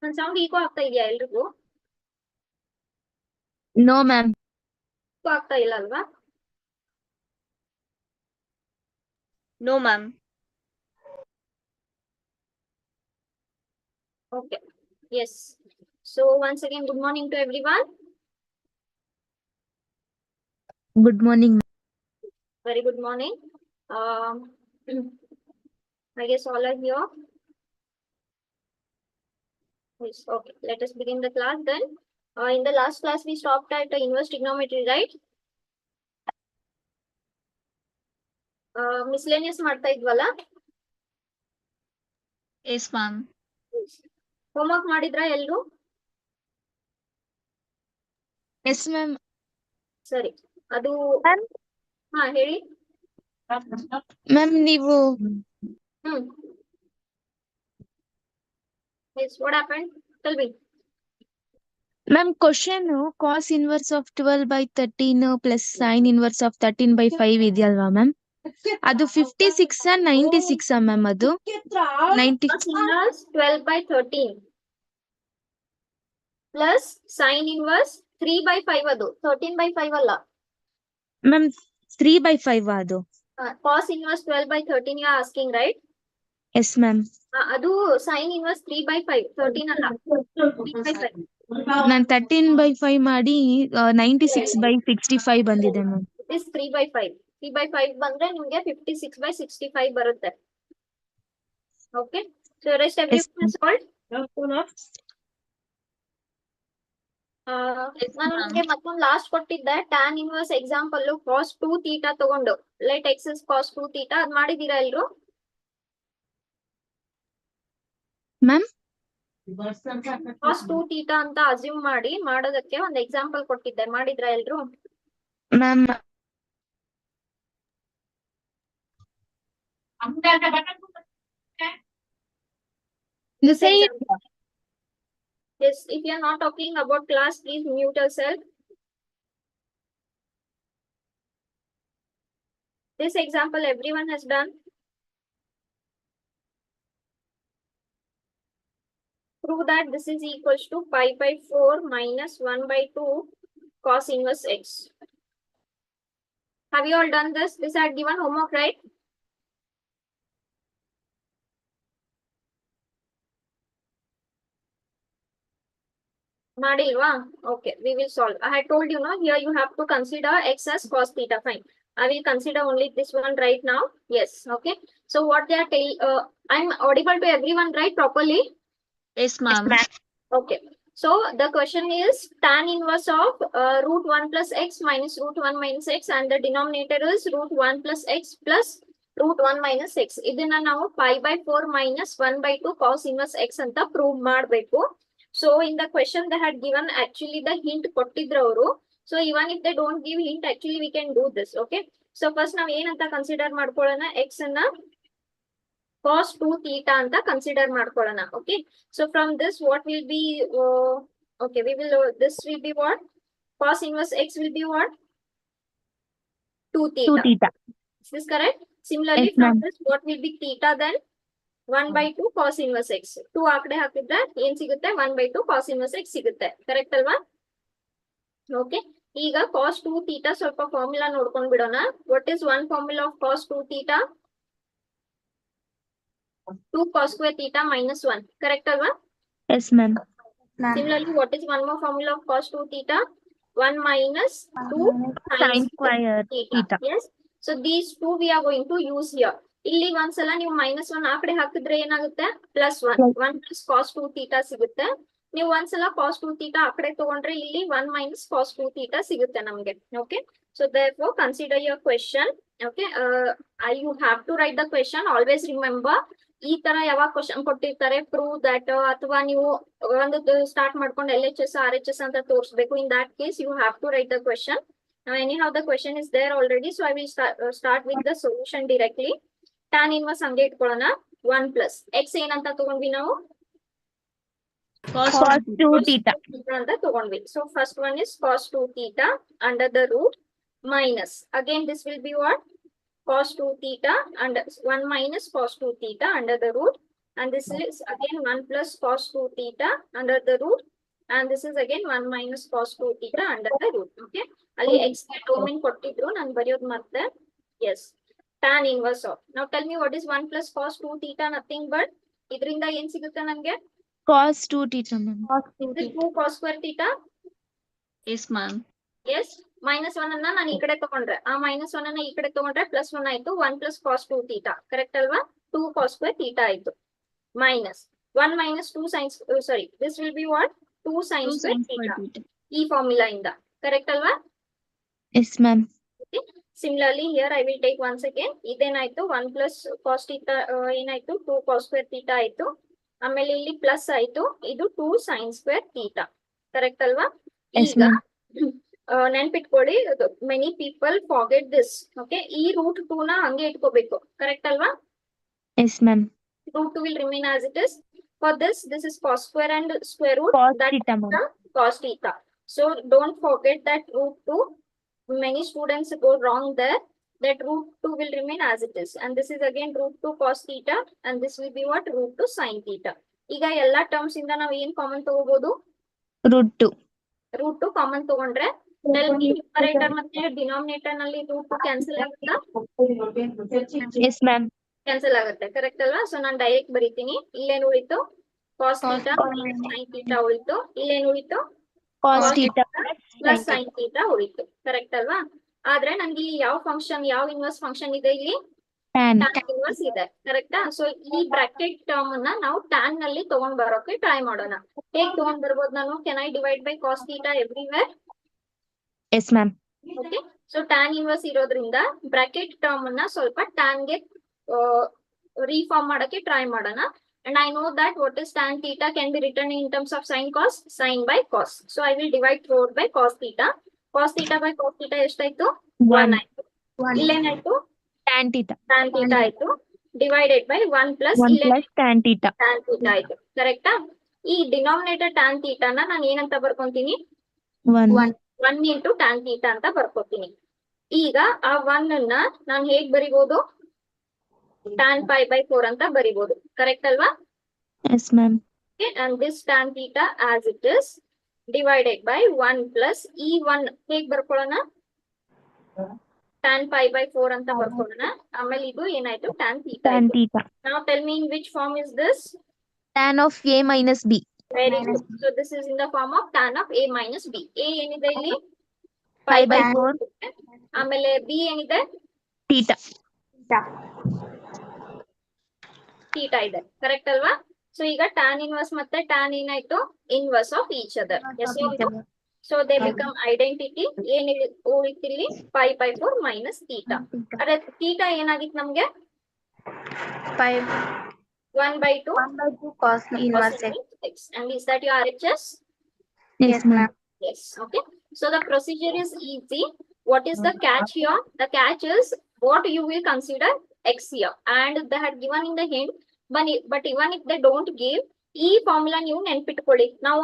ಒಂದ್ sound eco ಆಗ್ತಾ ಇದೆಯಾ ಎಲ್ರಿಗೂ? No, ma'am. ಈಕೋ ಆಗ್ತಾ ಇಲ್ಲ ಅಲ್ವಾ? No, ma'am. Okay. Yes. So once again, good morning to everyone. Good morning. Very good morning. I guess all are here. Yes. Okay. Let us begin the class then. In the last class, we stopped at inverse trigonometry, right? Miscellaneous ಮಾಡ್ತಾ ಇದ್ವಲ್ಲ? Yes, ma'am. Homework ಮಾಡಿದ್ರಾ ಎಲ್ರು? Yes, ma'am. ಸರಿ. ಅದು Ma'am. ಹಾ ಹೇಳಿ. Ma'am, ನೀವು Yes, what happened? Tell me. Ma'am, question cos inverse of 12 by 13 plus sin inverse of 13 by 5 ಇದೆಯಲ್ವಾ ma'am? ಅದು 56 96 ಮ್ಯಾಮ್? ಅದು 90 Cos inverse 12 by 13 plus sin inverse 3 by 5 ಅದು 13 by 5 ಅಲ್ಲ ಮ್ಯಾಮ್ 3 by 5 ಅದು. cos inverse 12 by 13 you are asking, right? Yes, ma'am. ಅದು sin inverse 3 by 5 13 ಅಲ್ಲ 3 by 5. ನಾನು 13 by 5 ಮಾಡಿ 96 by 65 ಬಂದಿದೆ ma'am. It is 3 by 5. 3 by 5 ಬಂದ್ರೆ ನಿಮಗೆ 56 by 65 ಬರುತ್ತೆ. Okay, so rest everyone has solved. ನಾನು ನಿಮಗೆ ಮತ್ತೊಂದು ಲಾಸ್ಟ್ ಕೊಟ್ಟಿದ್ದೆ tan inverse example cos 2 theta ತಗೊಂಡು let x is cos 2 theta ಅದ್ ಮಾಡಿದೀರಾ ಎಲ್ರು? ಮ್ಯಾಮ್ cos 2 theta ಅಂತ ಅಸ್ಯೂಮ್ ಮಾಡಿ ಮಾಡೋದಕ್ಕೆ ಒಂದು ಎಕ್ಸಾಂಪಲ್ ಕೊಟ್ಟಿದ್ದೆ, ಮಾಡಿದ್ರಾ ಎಲ್ರು? Ma'am This example. Yes, if you are not talking about class, please mute yourself. This example everyone has done. Prove that this is equals to pi by 4 minus 1 by 2 cos inverse x. Have you all done this? This I had given homework, right? Madilva? Okay, we will solve. I had told you, no, here you have to consider x as cos theta. Fine. I will consider only this one right now. Yes. Okay. So what they are telling, I'm audible to everyone, right? Properly? Yes, ma'am. Okay. So the question is tan inverse of root 1 plus x minus root 1 minus x, and the denominator is root 1 plus x plus root 1 minus x. ಇದನ್ನ ನಾವು pi by 4 minus 1 by 2 cos inverse x ಅಂತ prove ಮಾಡಬೇಕು. So in the question they had given actually the hint ಕೊಟ್ಟಿದ್ರು ಅವರು. So even if they don't give hint, actually we can do this. Okay. So first ನಾವು ಏನಂತ consider ಮಾಡ್ಕೊಳ್ಳೋಣ, x ಅನ್ನ cos 2 theta ಅಂತ consider ಮಾಡ್ಕೊಳ್ಳೋಣ. Okay. So from this what will be okay, we will this will be what? Cos inverse x will be what? 2 theta. 2 theta. Is this correct? Similarly, Yes, from ma'am. this what will be theta then? 1 by 2 cos inverse x. 2 ಆ ಕಡೆ ಹಾಕಿದ್ರೆ ಏನ್ ಸಿಗುತ್ತೆ? 1 by 2 cos inverse x ಸಿಗುತ್ತೆ. Correct ಅಲ್ವಾ? Okay. ಈಗ cos 2 theta ಸ್ವಲ್ಪ formula ನೋಡ್ಕೊಂಡ್ ಬಿಡೋಣ. What is one formula of cos 2 theta? 2 cos square theta minus 1. Correct alva? Yes, ma'am. Similarly, what is one more formula of cos 2 theta? 1 minus 2 Sin square theta. Yes. So these two we are going to use here. ಇಲ್ಲಿ ಒಂದ್ಸಲ ನೀವು minus 1 ಆ ಕಡೆ ಹಾಕಿದ್ರೆ ಏನಾಗುತ್ತೆ? plus 1. 1 plus cos 2 theta ಸಿಗುತ್ತೆ. ನೀವು ಒಂದ್ಸಲ cos 2 theta ಆ ಕಡೆ ತಗೊಂಡ್ರೆ ಇಲ್ಲಿ 1 minus cos 2 theta ಸಿಗುತ್ತೆ ನಮಗೆ. Okay. So therefore consider your question. Okay. You have to write the question. Always remember, ಈ ತರ ಯಾವಾಗ ಕ್ವಶನ್ ಕೊಟ್ಟಿರ್ತಾರೆ ಪ್ರೂವ್ ದಟ್ ಅಥವಾ ನೀವು ಒಂದು ಸ್ಟಾರ್ಟ್ ಮಾಡ್ಕೊಂಡು LHS RHS ಅಂತ ತೋರಿಸಬೇಕು. In that case you have to write the question. Anyhow the question is there already, so I will start with the solution directly. Tan inverse ಹಂಗೆ ಇಟ್ಕೊಳ್ಳೋಣ. 1 plus x ಏನಂತ ತಗೊಂಡ್ವಿ ನಾವು? Cos 2 theta ಅಂತ ತಗೊಂಡ್ವಿ. So first one is cos 2 theta under the root minus, again this will be what? Cos 2 theta and 1 minus cos 2 theta under the root and this is again 1 plus cos 2 theta under the root, and this is again 1 minus cos 2 theta under the root. Okay, ಅಲ್ಲಿ x ಗೆ domain ಕೊಟ್ಟಿದ್ರು, ನಾನು ಬರೆಯೋದು ಮತ್ತೆ. Yes, tan inverse of. Now tell me what is 1 plus cos 2 theta, nothing but ಇದರಿಂದ ಏನ್ ಸಿಗುತ್ತೆ ನನಗೆ? cos 2 theta, ma'am. Is it 2 cos square theta? Yes, ma'am. Yes, minus 1 ಅನ್ನ ನಾನು ಈ ಕಡೆ ತಗೊಂಡ್ರೆ, ಆ minus 1 ಅನ್ನ ಈ ಕಡೆ ತಗೊಂಡ್ರೆ plus 1 ಆಯ್ತು, 1 plus cos 2 theta, ಕರೆಕ್ಟ್ ಅಲ್ವಾ? 2 cos square theta ಆಯ್ತು, minus 1 minus 2 sin, sorry, this will be what? 2 sin 2 square sin square theta. theta. ಈ ಫಾರ್ಮುಲಾ ಇಂದ, ಕರೆಕ್ಟ್ ಅಲ್ವಾ? Yes, ma'am. Okay. Similarly here I will take once again, ಇದೇನಾಯ್ತು 1 plus cos theta, ಏನಾಯ್ತು 2 cos square theta ಆಯ್ತು, ಆಮೇಲೆ ಇಲ್ಲಿ plus ಆಯ್ತು, ಇದು 2 sin square theta, correct ಅಲ್ವಾ? Yes, ಈಗ ma'am. ನೆನ್ಪಿಟ್ಕೊಳ್ಳಿ, many people forget this. Okay, ಈ ರೂಟ್ 2 ನ ಹಂಗೆ ಇಟ್ಕೋಬೇಕು, ಕರೆಕ್ಟ್ ಅಲ್ವಾ? Yes, ma'am. Root 2 will remain as it is. For this is cos square and square root, Cos that theta, is ma'am. the cos theta. So don't forget that root 2. Many students go wrong there. That root 2 will remain as it is, and this is again root 2 cos theta, and this will be what? Root 2 sin theta. ಈಗ ಎಲ್ಲಾ terms ಇಂದ ನಾವು ಏನ್ common ತಗೋಬಹುದು? root 2. Root 2 common ತಗೊಂಡ್ರೆ numerator ಮತ್ತೆ denominator ನಲ್ಲಿ root 2 cancel ಆಗುತ್ತಾ? Yes, ma'am. ಕ್ಯಾನ್ಸಲ್ ಆಗುತ್ತೆ, ಕರೆಕ್ಟ್ ಅಲ್ವಾ? ಸೊ ನಾನು ಡೈರೆಕ್ಟ್ ಬರೀತೀನಿ. ಇಲ್ಲೇನು ಉಳಿತು? ಕಾಸ್ ಥೀಟಾ ಸೈನ್ ಥೀಟಾ ಉಳಿತು. ಇಲ್ಲೇನು ಉಳಿತು? Cos theta plus sine theta ಉಳಿತು, ಕರೆಕ್ಟ್ ಅಲ್ವಾ? ಆದ್ರೆ ನನ್ಗೆ ಇಲ್ಲಿ ಯಾವ ಫಂಕ್ಷನ್, ಯಾವ ಇನ್ವರ್ಸ್ ಫಂಕ್ಷನ್ ಇದೆ? ಇಲ್ಲಿ tan. ಟ್ಯಾನ್ ಇನ್ವರ್ಸ್ ಇದೆ, ಕರೆಕ್ಟಾ? ಸೊ ಈ ಬ್ರಾಕೆಟ್ ಟರ್ಮ್ ಅನ್ನ ನಾವು ಟ್ಯಾನ್ ನಲ್ಲಿ ತಗೊಂಡ್ ಬರೋಕೆ ಟ್ರೈ ಮಾಡೋಣ. ಹೇಗ್ ತಗೊಂಡ್ ಬರ್ಬೋದು ನಾನು? Can I divide by cos theta everywhere? Yes, ma'am. Okay, so tan inverse ಇರೋದ್ರಿಂದ ಬ್ರಾಕೆಟ್ ಟರ್ಮ್ ಅನ್ನ ಸ್ವಲ್ಪ ಟ್ಯಾನ್ ಗೆ ರೀಫಾರ್ಮ್ ಮಾಡಕ್ಕೆ ಟ್ರೈ ಮಾಡೋಣ. And I know that what is tan theta can be written in terms of sin cos, sin by cos. So I will divide throughout by cos theta. Cos theta by cos theta ಎಷ್ಟಾಯ್ತು? 1 ಆಯ್ತು. ಇಲ್ಲೇನಾಯ್ತು? tan theta. Tan theta ಆಯ್ತು. Divided by 1 plus 1 plus tan theta. tan theta ಆಯ್ತು, ಕರೆಕ್ಟಾ? ಈ denominator tan theta ನ ನಾನು ಏನಂತ ಬರ್ಕೊಂತೀನಿ? 1. 1 into tan theta ಅಂತ ಬರ್ಕೋತೀನಿ. ಈಗ ಆ 1 ಅನ್ನ ನಾನು ಹೇಗ್ ಬರಿಬಹುದು? tan pi by 4 ಅಂತ ಬರಿಬಹುದು, ಕರೆಕ್ಟ್ ಅಲ್ವಾ? Yes, ma'am. Okay, and this tan theta as it is divided by 1 plus ಈ 1 ಹೇಗ್ ಬರ್ಕೊಳ್ಳೋಣ? tan pi by 4 ಅಂತ ಬರ್ಕೊಳ್ಳೋಣ. ಆಮೇಲೆ ಇದು ಏನಾಯ್ತು? tan theta Tan ಆಯ್ತು. theta. Now tell me in which form is this? Tan of a minus b. Very good. So this is in the form of tan of a minus b. A ಏನಿದೆ ಇಲ್ಲಿ? 5 by 4. ಆಮೇಲೆ b ಏನಿದೆ? Theta. Theta ಇದೆ, correct ಅಲ್ವಾ? So ಈಗ tan inverse ಮತ್ತೆ tan ಏನಾಯ್ತು? Inverse of each other. Yes, so they become identity. ಏನ್ ಉಳಿತಿಲ್ಲಿ? pi by 4 minus theta. ಅದೇ ಥೀಟಾ ಏನಾಗಿತ್ತು ನಮ್ಗೆ? 1 by 2 cos inverse x. x. And is that your RHS? Yes, ma'am. Yes. Okay. So the procedure is easy. What is the catch here? The catch is what you will consider x here, and they had given in the hint. But even if they don't give, ಈ formula ನೀವು ನೆನ್ಪಿಟ್ಕೊಳ್ಳಿ. ನಾವು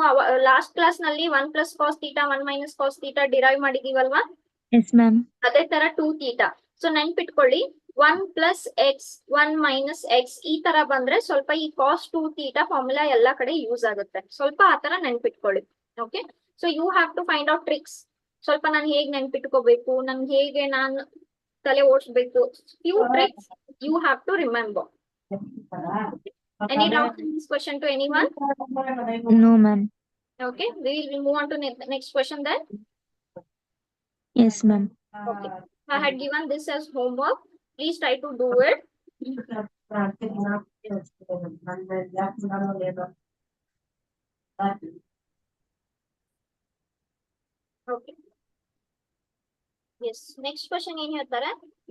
last class ನಲ್ಲಿ 1 plus cos theta 1 minus cos theta derive ಮಾಡಿದೀವಲ್ವಾ? Yes, ma'am. ಅದೇ ತರ 2 theta. So ನೆನ್ಪಿಟ್ಕೊಳ್ಳಿ, 1 plus x 1 minus x ಈ ತರ ಬಂದ್ರೆ ಸ್ವಲ್ಪ ಈ cos 2 theta ಫಾರ್ಮುಲಾ ಎಲ್ಲಾ ಕಡೆ ಯೂಸ್ ಆಗುತ್ತೆ. ಸ್ವಲ್ಪ ಆ ತರ ನೆನ್ಪಿಟ್ಕೊಳ್ಳಿ. Okay, so you have to find out tricks. ಸ್ವಲ್ಪ ನಾನು ಹೇಗ್ ನೆನ್ಪಿಟ್ಕೋಬೇಕು, ನನ್ಗೆ ಹೇಗೆ ನಾನು ತಲೆ ಓಡಿಸ್ಬೇಕು, few tricks you have to remember. Any doubt in this question to anyone? No, ma'am. Okay, we will move on to next question then. Yes, ma'am. Okay, I had given this as homework. Please try to do it. Okay. Yes, next question in here.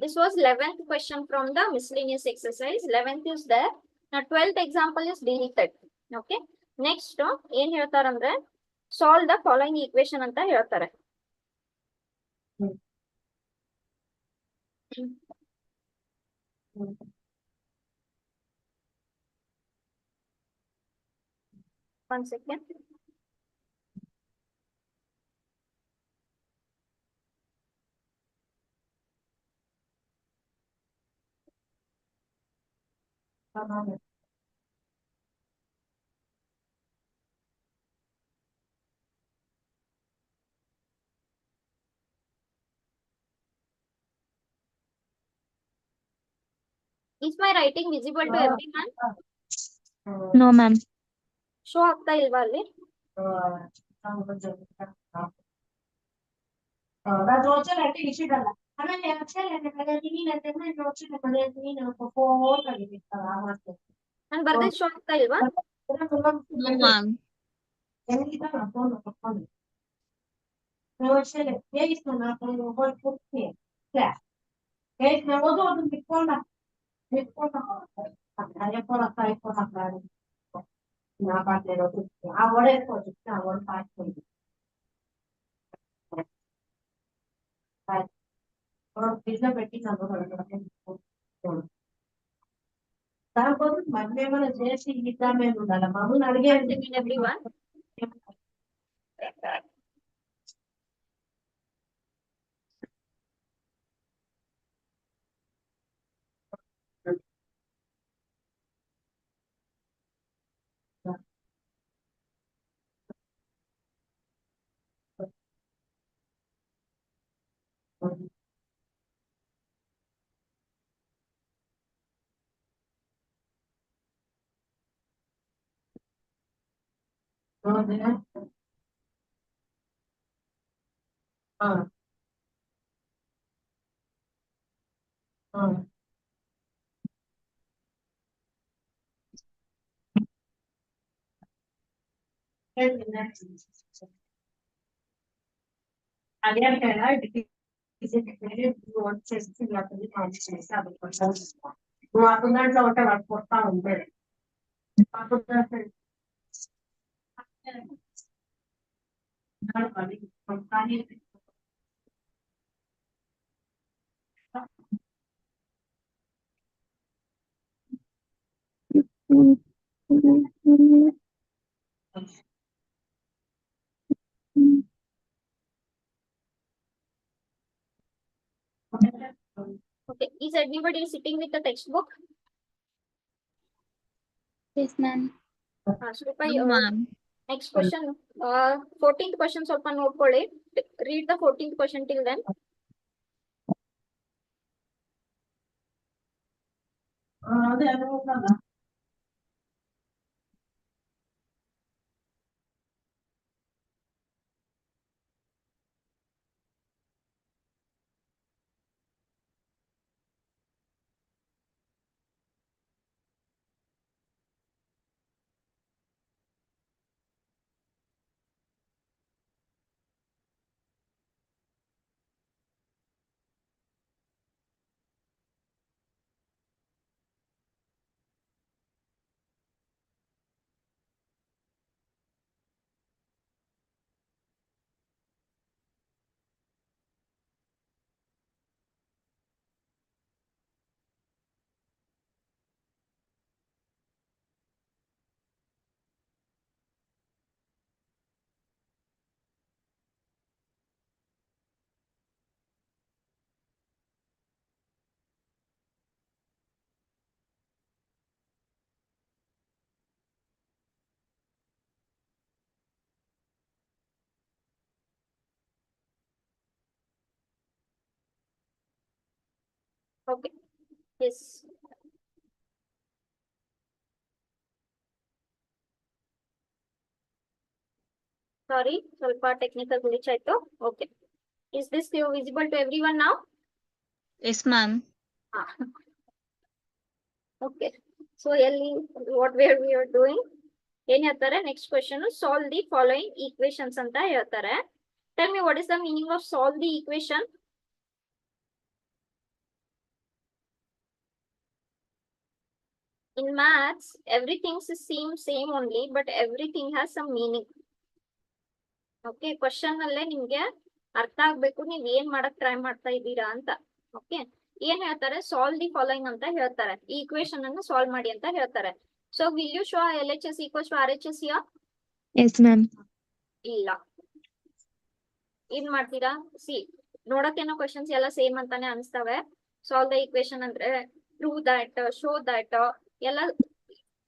This was 11th question from the miscellaneous exercise. 11th is there. Now 12th example is deleted. Okay. Next, ಏನ್ ಹೇಳ್ತಾರಂದ್ರೆ solve the following equation ಅಂತ ಹೇಳ್ತಾರೆ. One second. Is my writing visible to everyone? No, ma'am. Show ಆಗ್ತಾ ಇಲ್ವಾ ಅಲ್ಲಿ? ನಾನು ಬರ್ದಿದ್ದು show ಆಗ್ತಾ ಇಲ್ವಾ? No, ma'am. Everyone. Okay, is everybody sitting with the textbook? Yes, ma'am. Shrupa, No, ma'am. next question. 14th question ಸ್ವಲ್ಪ ನೋಡ್ಕೊಳ್ಳಿ. Read the 14th question till then. Okay. Yes. Sorry, ಸ್ವಲ್ಪ technical glitch ಆಯ್ತು. Okay. Is this visible to everyone now? Yes, ma'am. Okay. So what we are doing? ಏನ್ ಹೇಳ್ತಾರೆ next question solve the following equations ಅಂತ ಹೇಳ್ತಾರೆ. Tell me what is the meaning of solve the equation? In maths, everything seems same only, but everything has some meaning. Okay, question ಅಲ್ಲೇ ನಿಮ್ಗೆ ಅರ್ಥ ಆಗ್ಬೇಕು ನೀವ್ ಏನ್ ಮಾಡಕ್ ಟ್ರೈ ಮಾಡ್ತಾ ಇದ್ದೀರಾ ಅಂತ. ಓಕೆ, ಏನ್ ಹೇಳ್ತಾರೆ? ಸಾಲ್ವ್ ದಿ ಫಾಲೋಯಿಂಗ್ ಅಂತ ಹೇಳ್ತಾರೆ. ಈ ಈಕ್ವೇಶನ್ ಅನ್ನು ಸಾಲ್ವ್ ಮಾಡಿ ಅಂತ ಹೇಳ್ತಾರೆ. So will you show LHS equals to RHS here? Yes, ma'am. ಇಲ್ಲ. ಏನ್ ಮಾಡ್ತೀರಾ? ಸಿ, ನೋಡಕ್ಕೇನೋ ಕ್ವಶನ್ಸ್ ಎಲ್ಲ ಸೇಮ್ ಅಂತಾನೆ ಅನ್ಸ್ತವೆ. ಸಾಲ್ವ್ ದ ಈಕ್ವೇಶನ್ ಅಂದ್ರೆ ಪ್ರೂವ್ ದಟ್, ಶೋ ದಟ್ ಎಲ್ಲ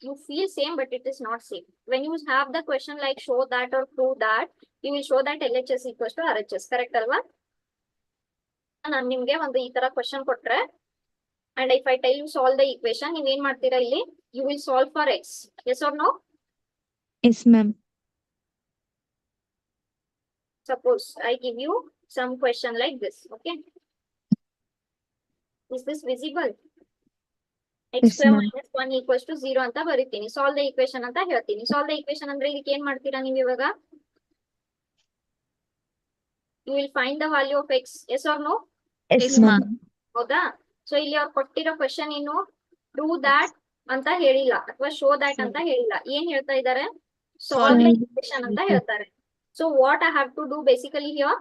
you feel same, but it is not same. When you have the question like show that or prove that, you will show that LHS equals to RHS. Correct alva? ನಾನು ನಿಮ್ಗೆ ಒಂದು ಈ ತರ question ಕೊಟ್ರೆ and if I tell you solve the equation, ನೀವು ಏನ್ ಮಾಡ್ತೀರಾ ಇಲ್ಲಿ? You will solve for x. Yes or no? Yes, ma'am. Suppose I give you some question like this, okay? Is this visible? X Yes, square ma'am. minus 1 equals to 0 ಅಂತ ಬರೀತೀನಿ. Solve the equation ಅಂತ ಹೇಳ್ತೀನಿ. Solve the equation ಅಂದ್ರೆ ಇದಕ್ಕೆ ಏನ್ ಮಾಡ್ತೀರಾ ನೀವು ಇವಾಗ? You will find the value of x. Yes or no? Yes, Yes, ma'am. ma'am. ಹೌದಾ? ಸೊ ಇಲ್ಲಿ ಅವ್ರು ಕೊಟ್ಟಿರೋ ಕ್ವೆಶನ್ ಏನು? ಡೂ ದಾಟ್ ಅಂತ ಹೇಳಿಲ್ಲ ಅಥವಾ ಶೋ ದಾಟ್ ಅಂತ ಹೇಳಿಲ್ಲ. ಏನ್ ಹೇಳ್ತಾ ಇದ್ದಾರೆ? ಸಾಲ್ವ್ ದ ಇಕ್ವೇಶನ್ ಅಂತ ಹೇಳ್ತಾರೆ. So what I have to do basically here?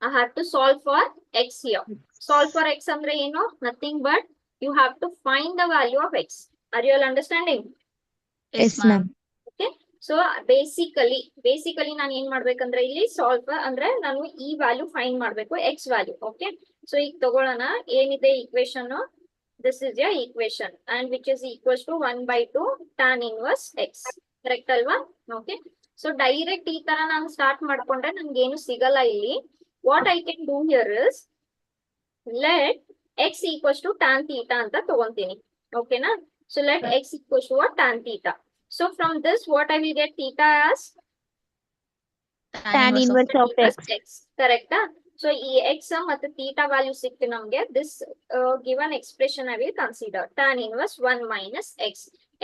I have to solve for x here. Solve for x ಅಂದ್ರೆ ಏನು? Nothing but you have to find the value of x. Are you all understanding? Yes, ma'am. Okay. So basically ನಾನು ಏನ್ ಮಾಡ್ಬೇಕಂದ್ರೆ ಇಲ್ಲಿ solve ಅಂದ್ರೆ ನಾನು ಈ value find ಮಾಡ್ಬೇಕು, x ವ್ಯಾಲ್ಯೂ. ಓಕೆ. ಸೊ ಈಗ ತಗೊಳ್ಳೋಣ, ಏನಿದೆ equation? This is a equation and which is equals to 1/2 tan inverse x. Correct ಅಲ್ವಾ? ಓಕೆ. ಸೊ ಡೈರೆಕ್ಟ್ ಈ ತರ ನಾನು ಸ್ಟಾರ್ಟ್ ಮಾಡ್ಕೊಂಡ್ರೆ ನನ್ಗೆ ಏನು ಸಿಗಲ್ಲ ಇಲ್ಲಿ. What I can do here is let x equals to tan theta ಅಂತ ತಗೊಂತೀನಿ. ಓಕೆನಾ? So let x equals to what? Tan theta. So from this what I will get theta as Tan inverse of x. ಕರೆಕ್ಟಾ? So ಈ x ಮತ್ತೆ theta value ಸಿಕ್ತು ನಮ್ಗೆ. This given expression I will consider tan inverse 1 minus x.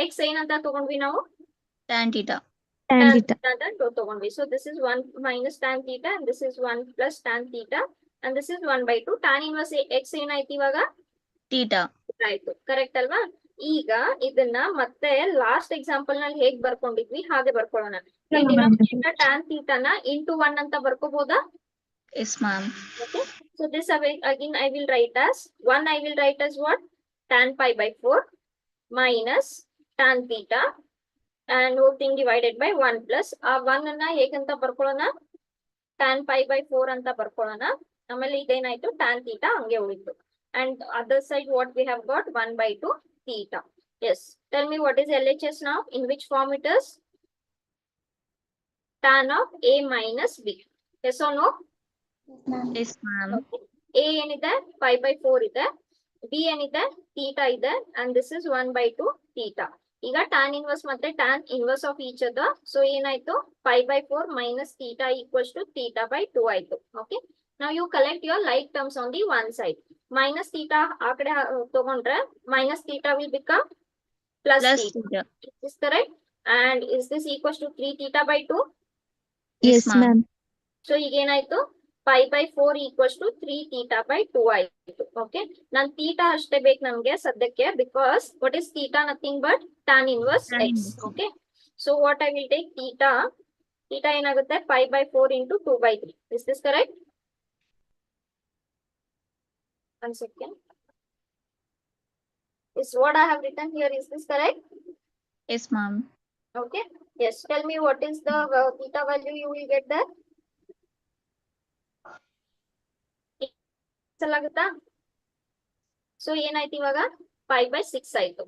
x ಏನಂತ ತಗೊಂಡ್ವಿ ನಾವು? Tan theta. Tan theta. ತಗೊಂಡ್ವಿ. So this is 1 minus tan theta and this is 1 plus tan theta and this is 1/2 tan inverse x ಏನಾಯ್ತು ಇವಾಗ? Theta. ಆಯ್ತು. Correct ಅಲ್ವಾ? ಈಗ ಇದನ್ನ ಮತ್ತೆ ಲಾಸ್ಟ್ ಎಕ್ಸಾಂಪಲ್ ನಲ್ಲಿ ಹೇಗ್ ಬರ್ಕೊಂಡಿದ್ವಿ ಹಾಗೆ ಬರ್ಕೊಳ್ಳೋಣ. ಈ ಡಿನಾಮಿನೇಟರ್ tan theta ನ into 1 ಅಂತ ಬರ್ಕೋಬಹುದಾ? Yes, ma'am. Okay. So this again I will write as 1. I will write as what? Tan pi by 4 minus tan theta and whole thing divided by 1 plus ಆ 1 ಅನ್ನ ಹೇಗಂತ ಬರ್ಕೊಳ್ಳೋಣ? tan pi by 4 ಅಂತ ಬರ್ಕೊಳ್ಳೋಣ. ಆಮೇಲೆ ಇದೇನಾಯ್ತು? tan theta ಹಂಗೆ ಉಳಿತು. And other side what we have got? 1/2 theta. Yes. Tell me what is LHS now? In which form it is? Tan of a minus b. Yes or no? Yes, ma'am. Okay. A ಏನಿದೆ? pi by 4 ಇದೆ. b ಏನಿದೆ? theta ಇದೆ. And this is 1/2 theta. ಈಗ tan inverse ಮತ್ತೆ tan inverse of each other. So ಏನಾಯ್ತು? pi by 4 minus theta equals to theta by 2 ಆಯ್ತು. Okay. Now you collect your like terms on the one side. Minus theta ಆ ಕಡೆ ತಗೊಂಡ್ರೆ minus theta will become plus theta. Is this correct? And is this equals to 3 theta by 2? Yes, ma'am. So ಈಗ ಏನಾಯ್ತು? pi by 4 equals to 3 theta by 2 ಆಯ್ತು. Okay. ನಾನು theta ಅಷ್ಟೇ ಬೇಕು ನಮ್ಗೆ ಸದ್ಯಕ್ಕೆ, because what is theta? Nothing but tan inverse x. Okay. So what I will take theta. Theta ಏನಾಗುತ್ತೆ? pi by 4 into 2/3. Is this correct? One second. Is what I have written here, is this correct? Yes, ma'am. Okay. Yes. Tell me what is the theta value you will get there? ಆಗುತ್ತಾ? So ಏನಾಯ್ತು ಇವಾಗ? pi by 6 ಆಯ್ತು.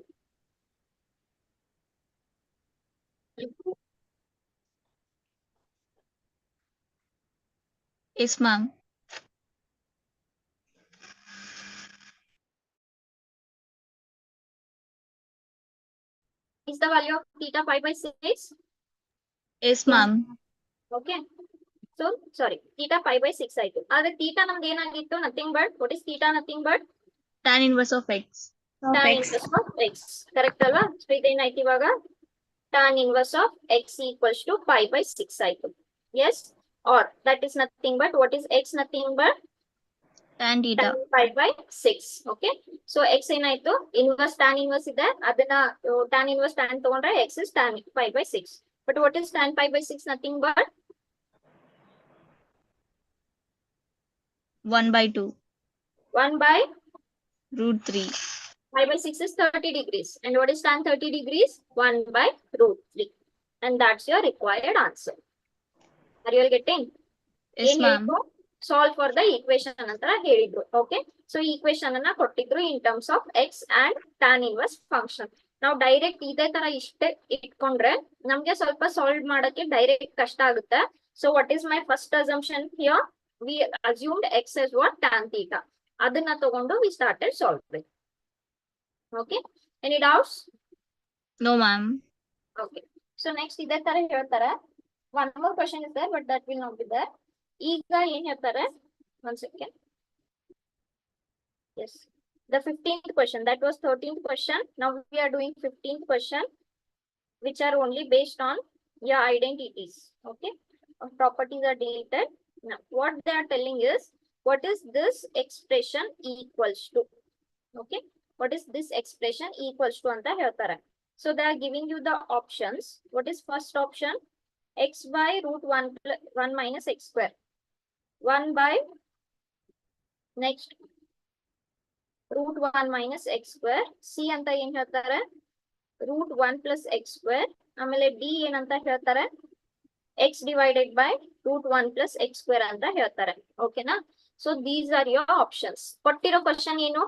Yes, ma'am. Is the value of theta pi by 6? Yes, ma'am. Okay. So sorry, theta pi by 6 ಆಯ್ತು. ಆದ್ರೆ theta ನಮ್ದು ಏನಾಗಿತ್ತು? Nothing but what is theta? Nothing but Tan inverse of x. tan inverse of x. Correct ಅಲ್ವಾ? So ಇದೇನಾಯ್ತು ಇವಾಗ? tan inverse of x equals to pi by 6 ಆಯ್ತು. Yes. Or that is nothing but what is x? Nothing but Tan theta. tan pi by 6. Okay. So x ಏನಾಯ್ತು? Inverse tan inverse ಇದೆ. ಅದನ್ನ tan inverse tan ತಗೊಂಡ್ರೆ x is tan pi by 6. But what is tan pi by 6? Nothing but 1/2. 1/√3. Pi by 6 is 30 degrees. And what is tan 30 degrees? 1/√3. And that's your required answer. Are you all getting? Yes, ma'am. Solve for the equation ಅಂತ ಹೇಳಿದ್ರು. Okay. So equation ಅನ್ನ ಕೊಟ್ಟಿದ್ರು in terms of x and tan inverse function. ನಾವು direct ಇದೇ ತರ ಇಷ್ಟೇ ಇಟ್ಕೊಂಡ್ರೆ ನಮ್ಗೆ ಸ್ವಲ್ಪ ಸಾಲ್ವ್ ಮಾಡಕ್ಕೆ ಡೈರೆಕ್ಟ್ ಕಷ್ಟ ಆಗುತ್ತೆ. So what is my first assumption here? We assumed x as what? Tan theta. ಅದನ್ನ ತಗೊಂಡು we started solving. Okay, any doubts? No, ma'am. Okay, so next ಇದೇ ತರ ಹೇಳ್ತಾರೆ. One more question is there but that will not be there. ಈಗ ಏನ್ ಹೇಳ್ತಾರೆ, one second. Yes, the 15th question, that was 13th question. Now we are doing 15th question, which are only based on your identities. Okay, properties are deleted. Now what they are telling is, what is this expression equals to? Okay, what is this expression equals to anta ಹೇಳ್ತಾರೆ. So they are giving you the options. What is first option? X by root 1 minus x square. 1 by next root 1 minus x square. C ಅಂತ ಏನ್ ಹೇಳ್ತಾರೆ, root 1 plus x square. ಆಮೇಲೆ D ಏನಂತ ಹೇಳ್ತಾರೆ, x divided by root 1 plus x square ಅಂತ ಹೇಳ್ತಾರೆ. ಓಕೆನಾ? So these are your options. ಕೊಟ್ಟಿರೋ ಕ್ವಶನ್ ಏನು?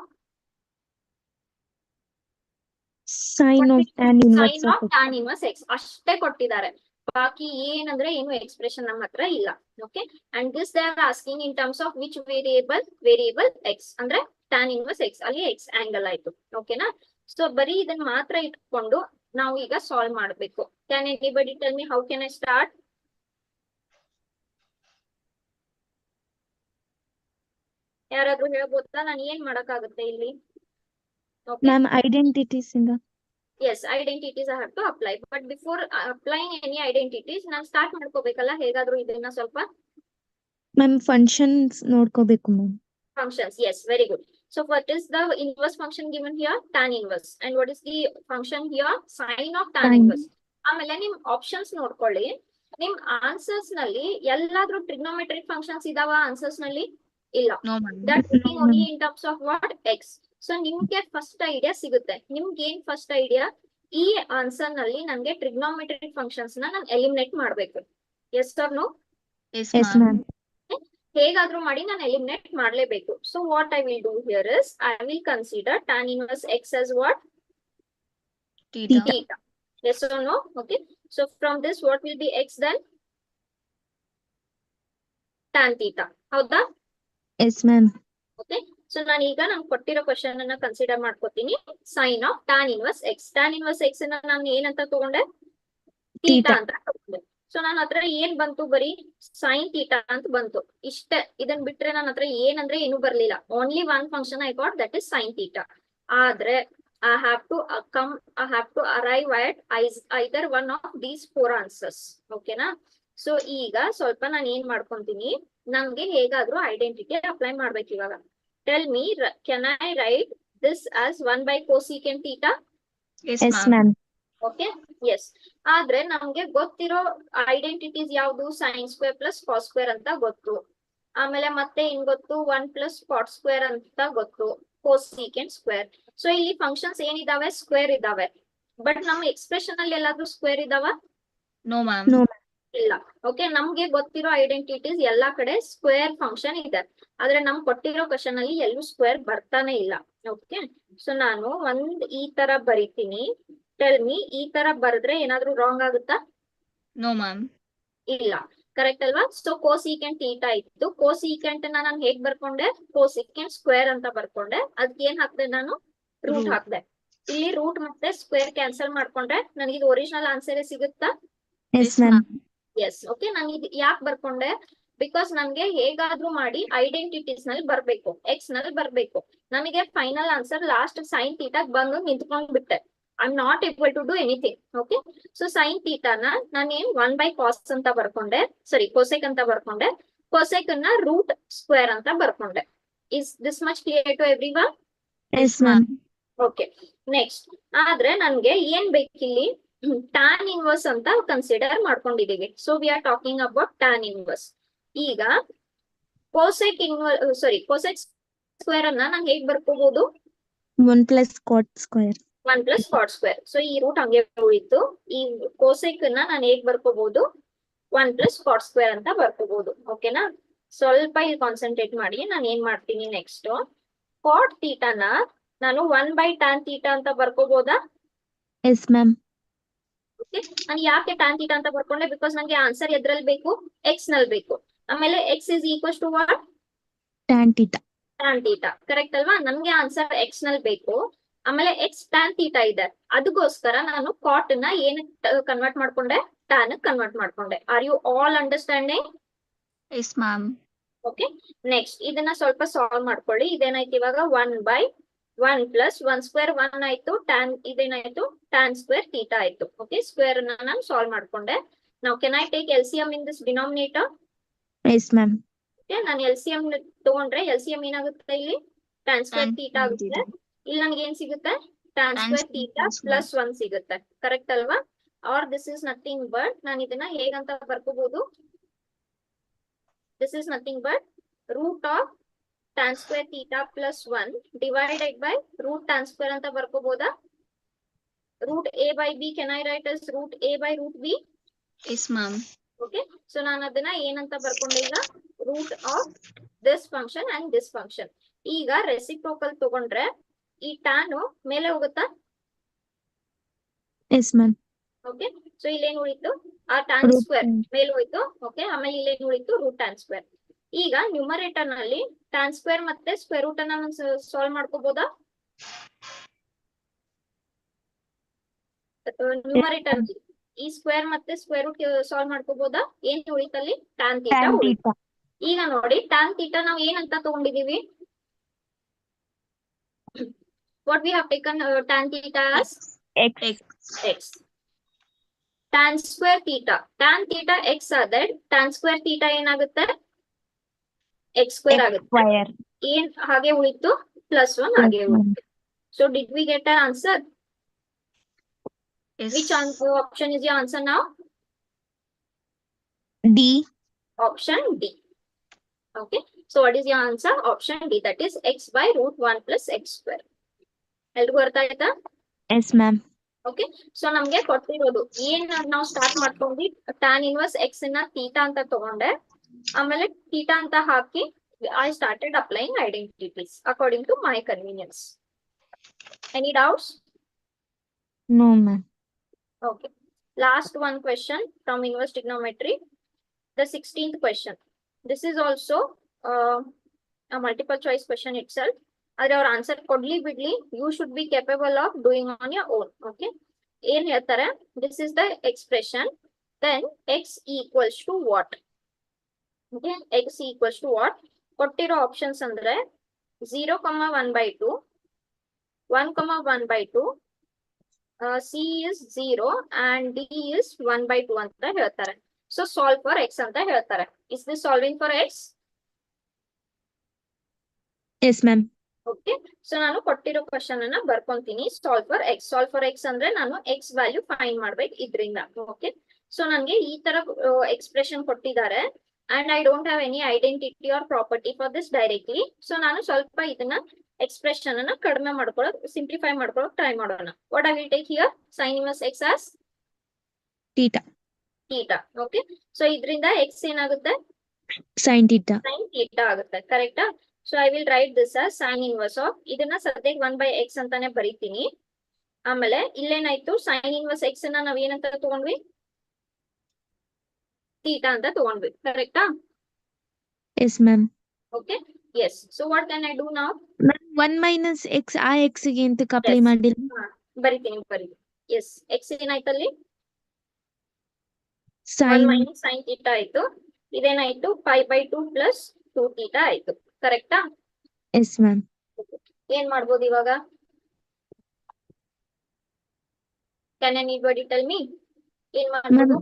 Sine of tan inverse Sine of of tan inverse x ಅಷ್ಟೇ ಕೊಟ್ಟಿದ್ದಾರೆ. ಬಾಕಿ ಏನಂದ್ರೆ ಏನು ಎಕ್ಸ್ಪ್ರೆಷನ್ ನಮ್ಮ ಹತ್ರ ಇಲ್ಲ. Okay, and this they are asking in terms of which variable X, ಅಂದ್ರೆ tan inverse x, ಅಲ್ಲಿ ಎಕ್ಸ್ ಆಂಗಲ್ ಆಯ್ತು. ಓಕೆನಾ? ಸೊ ಬರೀ ಇದನ್ನ ಮಾತ್ರ ಇಟ್ಕೊಂಡು ನಾವು ಈಗ ಸಾಲ್ವ್ ಮಾಡಬೇಕು. Can anybody tell me how can I start? ಯಾರಾದ್ರೂ ಹೇಳ್ಬೋದಾ ನಾನು ಏನ್ ಮಾಡಕ್ಕಾಗುತ್ತೆ ಇಲ್ಲಿ? Ma'am, identities ಇಂದ. Yes, identities I have to apply. But before applying any identities, ನಾನು ಸ್ಟಾರ್ಟ್ ಮಾಡ್ಕೋಬೇಕಲ್ಲ ಹೇಗಾದ್ರೂ ಇದನ್ನ ಸ್ವಲ್ಪ. Ma'am, functions ನೋಡ್ಕೋಬೇಕು ma'am. Functions, yes, very good. So what is the inverse function given here? Tan inverse. And what is the function here? Sine of tan Sine. inverse. ಆಮೇಲೆ ನಿಮ್ options ನೋಡ್ಕೊಳ್ಳಿ. ನಿಮ್ answers ನಲ್ಲಿ ಎಲ್ಲಾದ್ರೂ ಟ್ರಿಗ್ನೋಮೆಟ್ರಿಕ್ ಫಂಕ್ಷನ್ಸ್ ಇದಾವ answers ನಲ್ಲಿ? ಇಲ್ಲ. No, ma'am. That is only in terms of what? X. So ನಿಮ್ಗೆ ಫಸ್ಟ್ ಐಡಿಯಾ ಸಿಗುತ್ತೆ. ನಿಮ್ಗೆ ಏನ್ ಫಸ್ಟ್ ಐಡಿಯಾ, ಈ ಆನ್ಸರ್ ನಲ್ಲಿ ನನ್ಗೆ ಟ್ರಿಗ್ನೋಮೆಟ್ರಿಕ್ ಫಂಕ್ಷನ್ಸ್ ನಾನು ಎಲಿಮಿನೇಟ್ ಮಾಡ್ಬೇಕು. Yes or no? Yes, Yes ma'am. ma'am. ಹೇಗಾದ್ರೂ ಮಾಡಿ ನಾನು ಎಲಿಮಿನೇಟ್ ಮಾಡ್ಲೇಬೇಕು. So what I will do here is, I will consider tan inverse x as what? Theta. Theta. Yes or no? Okay. So from this what will be x then? Tan theta. ಹೌದಾ? Yes ma'am. Okay, so ನಾನು ಈಗ ನಾನು ಕೊಟ್ಟಿರೋ question ಅನ್ನ consider ಮಾಡ್ಕೋತೀನಿ. Sine of tan inverse x. tan inverse x ನ ನಾನು ಏನಂತ ತಗೊಂಡೆ? ಥೀಟಾ ಅಂತ ತಗೊಂಡೆ. ಸೊ ನನ್ನ ಹತ್ರ ಏನ್ ಬಂತು, ಬರೀ ಸೈನ್ ಥೀಟಾ ಅಂತ ಬಂತು. ಇಷ್ಟೇ, ಇದನ್ ಬಿಟ್ರೆ ನನ್ನ ಹತ್ರ ಏನಂದ್ರೆ ಏನು ಬರ್ಲಿಲ್ಲ. Only one function I got, that is sine theta. ಆದ್ರೆ I have to arrive at either one of these four answers. ಓಕೆನಾ? ಸೊ ಈಗ ಸ್ವಲ್ಪ ನಾನು ಏನ್ ಮಾಡ್ಕೊಂತೀನಿ, ನಮ್ಗೆ ಹೇಗಾದ್ರೂ ಐಡೆಂಟಿಟಿ ಅಪ್ಲೈ ಮಾಡ್ಬೇಕು ಇವಾಗ. Tell me, can I write this as 1 by cosecant theta? Yes, Yes ma'am. ma'am. Okay, yes. ಆದ್ರೆ ನಮ್ಗೆ ಗೊತ್ತಿರೋ ಐಡೆಂಟಿಟೀಸ್ ಯಾವ್ದು? Sine square plus cos square ಅಂತ ಗೊತ್ತು. ಆಮೇಲೆ ಮತ್ತೆ ಏನ್ ಗೊತ್ತು? 1 plus cot ಸ್ಕ್ವೇರ್ ಅಂತ ಗೊತ್ತು, cosecant ಸ್ಕ್ವೇರ್. ಸೊ ಇಲ್ಲಿ ಫಂಕ್ಷನ್ಸ್ ಏನಿದಾವೆ? ಸ್ಕ್ವೇರ್ ಇದಾವೆ. ಬಟ್ ನಮ್ಮ ಎಕ್ಸ್ಪ್ರೆಷನ್ ಅಲ್ಲಿ ಎಲ್ಲಾದ್ರೂ ಸ್ಕ್ವೇರ್ ಇದಾವ? No, ma'am. No ma'am. ಇಲ್ಲ. ಓಕೆ, ನಮ್ಗೆ ಗೊತ್ತಿರೋ ಐಡೆಂಟಿಟೀಸ್ ಎಲ್ಲಾ ಕಡೆ ಸ್ಕ್ವೇರ್ ಫಂಕ್ಷನ್ ಇದೆ. ಆದ್ರೆ ನಮ್ ಕೊಟ್ಟಿರೋ ಕ್ವಶನ್ ಅಲ್ಲಿ ಎಲ್ಲೂ ಸ್ಕ್ವೇರ್ ಬರ್ತಾನೆ ಇಲ್ಲ. ಓಕೆ, ಸೊ ನಾನು ಈ ತರ ಬರಿತೀನಿ. ಟೆಲ್ ಮಿ, ಈ ತರ ಬರೆದ್ರೆ ಏನಾದ್ರೂ ರಾಂಗ್ ಆಗುತ್ತಾ? No, ma'am. ಇಲ್ಲ, ಕರೆಕ್ಟ್ ಅಲ್ವಾ? ಸೊ ಕೋಸಿಕೆಂಟ್ ಥೀಟಾ ಇತ್ತು. ಕೋಸಿಕೆಂಟ್ ನಾನು ಹೇಗ್ ಬರ್ಕೊಂಡೆ? ಕೋಸಿಕೆಂಟ್ ಸ್ಕ್ವೇರ್ ಅಂತ ಬರ್ಕೊಂಡೆ. ಅದಕ್ಕೆ ಏನ್ ಹಾಕ್ದೆ ನಾನು? Root Root. ಹಾಕ್ದೆ. ಇಲ್ಲಿ ರೂಟ್ ಮತ್ತೆ ಸ್ಕ್ವೇರ್ ಕ್ಯಾನ್ಸಲ್ ಮಾಡ್ಕೊಂಡ್ರೆ ನನಗೆ ಇದು ಒರಿಜಿನಲ್ ಆನ್ಸರ್ ಸಿಗುತ್ತಾ? Yes ma'am. ಎಸ್. ಓಕೆ, ನಾನು ಇದು ಯಾಕೆ ಬರ್ಕೊಂಡೆ? ಬಿಕಾಸ್ ನನ್ಗೆ ಹೇಗಾದ್ರೂ ಮಾಡಿ ಐಡೆಂಟಿಟೀಸ್ ನಲ್ಲಿ ಬರ್ಬೇಕು, ಎಕ್ಸ್ ನಲ್ಲಿ ಬರ್ಬೇಕು. ನನಗೆ final answer last sine theta ಬಂದು ನಿಂತ್ಕೊಂಡ್ ಬಿಟ್ಟೆ. I am not able to do anything. Okay, so sine ಥೀಟಾನ ನಾನೇನ್ 1 by cos ಅಂತ ಬರ್ಕೊಂಡೆ, ಸಾರಿ ಕೋಸೆಕ್ ಅಂತ ಬರ್ಕೊಂಡೆ. ಕೋಸೆಕ್ ಅನ್ನ ರೂಟ್ ಸ್ಕ್ವೇರ್ ಅಂತ ಬರ್ಕೊಂಡೆ. Is this much clear to everyone? Yes ma'am. Okay, next. ಆದ್ರೆ ನನ್ಗೆ ಏನ್ ಬೇಕಿಲ್ಲಿ? tan inverse ಅಂತ ಕನ್ಸಿಡರ್ ಮಾಡ್ಕೊಂಡಿದೀವಿ. So we are talking about tan inverse. ಈಗ ಕೋಸೆಕ್ ಸ್ಕ್ವೇರ್ ಅನ್ನ ನಾನು ಹೇಗ್ ಬರ್ಕೋಬಹುದು? 1 plus cot square. 1 plus cot square. So ಈ ರೂಟ್ ಹಂಗೆ ಉಳಿತು. ಈ ಕೋಸೆಕ್ ಅನ್ನ ನಾನು ಹೇಗ್ ಬರ್ಕೋಬಹುದು? 1 plus cot square ಅಂತ ಬರ್ಕೋಬಹುದು. ಓಕೆನಾ? ಸ್ವಲ್ಪ ಇಲ್ಲಿ ಕಾನ್ಸಂಟ್ರೇಟ್ ಮಾಡಿ. ನಾನು ಏನ್ ಮಾಡ್ತೀನಿ ನೆಕ್ಸ್ಟ್, ಕಾಟ್ ಥೀಟಾನ ನಾನು 1 by tan theta ಅಂತ ಬರ್ಕೋಬಹುದಾ? Yes ma'am. ಓಕೆ, ನಾನು ಯಾಕೆ tan theta ಅಂತ ಬರ್ಕೊಂಡೆ? ಬಿಕಾಸ್ ನಂಗೆ ಆನ್ಸರ್ ಎದ್ರಲ್ಲಿ ಬೇಕು? ಎಕ್ಸ್ ನಲ್ಲಿ ಬೇಕು. ಆಮೇಲೆ x is equals to what? Tan theta. Tan theta correct ಅಲ್ವಾ? ನನ್ಗೆ ಆನ್ಸರ್ ಎಕ್ಸ್ ನಲ್ಲಿ ಬೇಕು. ಆಮೇಲೆ ಎಕ್ಸ್ ಟ್ಯಾನ್ ತೀಟಾ ಇದೆ, ಅದಕ್ಕೋಸ್ಕರ ನಾನು ಕಾಟ್ ನ ಏನಕ್ಕೆ ಕನ್ವರ್ಟ್ ಮಾಡ್ಕೊಂಡೆ? ಟ್ಯಾನ್ ಕನ್ವರ್ಟ್ ಮಾಡ್ಕೊಂಡೆ. Are you all understanding? Yes, ma'am. Okay, next ಇದನ್ನ ಸ್ವಲ್ಪ ಸಾಲ್ವ್ ಮಾಡ್ಕೊಳ್ಳಿ. ಇದೇನಾಯ್ತು ಇವಾಗ 1/1 ಪ್ಲಸ್ 1² 1 ಆಯ್ತು, ಟ್ಯಾನ್ ಇದೇನಾಯ್ತು ಟ್ಯಾನ್ ಸ್ಕ್ವೇರ್ ತೀಟಾ ಆಯ್ತು. ಓಕೆ, ಸ್ಕ್ವೇರ್ ನಾನು ಸಾಲ್ವ್ ಮಾಡ್ಕೊಂಡೆ. ನಾವು can I take L C M in this denominator? Yes ma'am. Okay, ನಾನು ಎಲ್ ಸಿ ಎಂ ತಗೊಂಡ್ರೆ ಎಲ್ ಸಿ ಎಂ ಏನಾಗುತ್ತೆ ಇಲ್ಲಿ? ಟ್ಯಾನ್ ಸ್ಕ್ವೇರ್ Tan ತೀಟಾ ಆಗುತ್ತೆ. theta. ಇಲ್ಲಿ ನನಗೆ ಏನ್ ಸಿಗುತ್ತೆ? Tan Tan square square theta plus plus 1 ಸಿಗುತ್ತೆ. ಕರೆಕ್ಟ್ ಅಲ್ವಾ? Or this is nothing but, ನಾನು ಇದನ್ನ ಹೇಗಂತ ಬರ್ಕೋಬಹುದು? This is nothing but root of tan square theta plus 1 divided by root tan square ಅಂತ ಬರ್ಕೋಬಹುದಾ? root a by b can I write as root a by root b? Yes, ma'am. Okay, so ನಾನು ಅದನ್ನ ಏನಂತ ಬರ್ಕೊಂಡೆ ಈಗ? root of this function and this function. ಈಗ reciprocal ತಗೊಂಡ್ರೆ ಈ tan ಮೇಲೆ ಹೋಗುತ್ತಾ? S ma'am. ಓಕೆ, ಸೊ ಇಲ್ಲೇನು ಉಳಿತು? ಆ tan Root ಸ್ಕ್ವೇರ್ tan. ಮೇಲೆ ಹೋಯ್ತು. ಓಕೆ, ಆಮೇಲೆ ಇಲ್ಲೇನು ಉಳಿತು? Root tan square. ಈಗ ನ್ಯೂಮರೇಟರ್ ನಲ್ಲಿ tan ಸ್ಕ್ವೇರ್ ಮತ್ತೆ ಸ್ಕ್ವೇರ್ ರೂಟ್ ಅನ್ನ ಸಾಲ್ವ್ ಮಾಡ್ಕೋಬಹುದಾ? ನ್ಯೂಮರೇಟರ್ ಈ ಸ್ಕ್ವೇರ್ ಮತ್ತೆ ಸ್ಕ್ವೇರ್ ರೂಟ್ ಸಾಲ್ವ್ ಮಾಡ್ಕೋಬಹುದಾ? ಏನ್ ಉಳಿತಲ್ಲಿ? tan ಥೀಟಾ Tan ಉಳಿತು. theta. ಈಗ ನೋಡಿ tan ಥೀಟಾ ನಾವು ಏನಂತ ತಗೊಂಡಿದೀವಿ? What we have taken tan theta as X. x. tan square theta, tan theta x ಆದ್ರೆ tan ಸ್ಕ್ವೇರ್ ಥೀಟಾ ಏನಾಗುತ್ತೆ? x ಸ್ಕ್ವೇರ್ ಆಗುತ್ತೆ. Square. ಏನ್ ಹಾಗೆ ಉಳಿತು? +1 ಹಾಗೆ ಉಳಿತು. So did we get an answer? Yes. Which option is your answer now? D. Option D. Okay, so what is your answer? Option D, that is x by root 1 plus x square. ಎಲ್ರಿಗೂ ಅರ್ಥ ಆಯ್ತಾ? S ma'am. Okay, so ನಮ್ಗೆ ಕೊಟ್ಟಿರೋದು ಏನ್ ನಾವು start ಮಾಡ್ಕೊಂಡ್ವಿ? Tan inverse x ನ theta ಅಂತ ತಗೊಂಡೆ, ಆಮೇಲೆ ಥೀಟಾ ಅಂತ ಹಾಕಿ I started applying identities according to my convenience. Any doubts? No ma'am. Okay, last one question from inverse trigonometry, the 16th question. This is also a multiple choice question itself. Adre our answer kodli bidli, you should be capable of doing on your own. Okay, ಏನ್ ಹೇಳ್ತಾರೆ? This is the expression, then x equals to what? Okay, x equals to what? ಕೊಟ್ಟಿರೋ options ಅಂದ್ರೆ 0,1/2, 1,1/2, C is 0 and D is 1/2 ಅಂತ ಹೇಳ್ತಾರೆ. So solve for x ಅಂತ ಹೇಳ್ತಾರೆ. Is this solving for x? Yes ma'am. Okay, so ನಾನು ಕೊಟ್ಟಿರೋ question ಅನ್ನ ಬರ್ಕೊಂತೀನಿ. Solve for x. Solve for x ಅಂದ್ರೆ ನಾನು x ವ್ಯಾಲ್ಯೂ ಫೈಂಡ್ ಮಾಡ್ಬೇಕು ಇದ್ರಿಂದ. ಓಕೆ, ಸೊ ನನಗೆ ಈ ತರ ಎಕ್ಸ್ಪ್ರೆಷನ್ ಕೊಟ್ಟಿದ್ದಾರೆ and I don't have any identity or property for this directly. So ನಾನು ಸ್ವಲ್ಪ ಇದನ್ನ ಎಕ್ಸ್ಪ್ರೆಷನ್ ಅನ್ನ ಕಡಿಮೆ ಮಾಡ್ಕೊಳ್ಳೋದು, ಸಿಂಪ್ಲಿಫೈ ಮಾಡ್ಕೊಳ್ಳೋಕೆ ಟ್ರೈ ಮಾಡೋಣ. What I will take here? Sine inverse x as Theta. Theta. Okay, so ಇದರಿಂದ x ಏನಾಗುತ್ತೆ? Sin theta. ಸೈನ್ ಥೀಟಾ ಆಗುತ್ತೆ. ಕರೆಕ್ಟಾ? So I will write this as sign inverse of, ಇದನ್ನ ಸದ್ಯಕ್ಕೆ 1/x ಅಂತಾನೆ ಬರೀತೀನಿ. ಆಮೇಲೆ ಇಲ್ಲೇನಾಯ್ತು? ಸೈನ್ ಇನ್ವರ್ಸ್ x ಅನ್ನ ನಾವ್ ಏನಂತ ತಗೊಂಡ್ವಿ? ಥೀಟಾ ಅಂತ ತಗೊಂಡ್ವಿ. ಕರೆಕ್ಟಾ? Yes ma'am. Okay, yes. So what can I do now? Ma'am 1 minus x ಆ ಎಕ್ಸ್ ಗೆ ಎಂತಕ್ಕೆ ಅಪ್ಲೈ Yes. ಮಾಡಿಲ್ಲ? ಬರಿತೀನಿ. ಎಸ್, x ಏನಾಯ್ತಲ್ಲಿ? 1 ಸೈನ್. ಮೈನಸ್ ಸೈನ್ ಥೀಟಾ ಆಯ್ತು. ಇದೇನಾಯ್ತು? 5/2 ಪ್ಲಸ್ 2 ಥೀಟಾ ಆಯ್ತು. ಕರೆಕ್ಟಾ? Yes ma'am. ಏನ್ ಮಾಡ್ಬೋದು ಇವಾಗ? Can anybody tell me? ಏನ್ ಮಾಡ್ಬೋದು?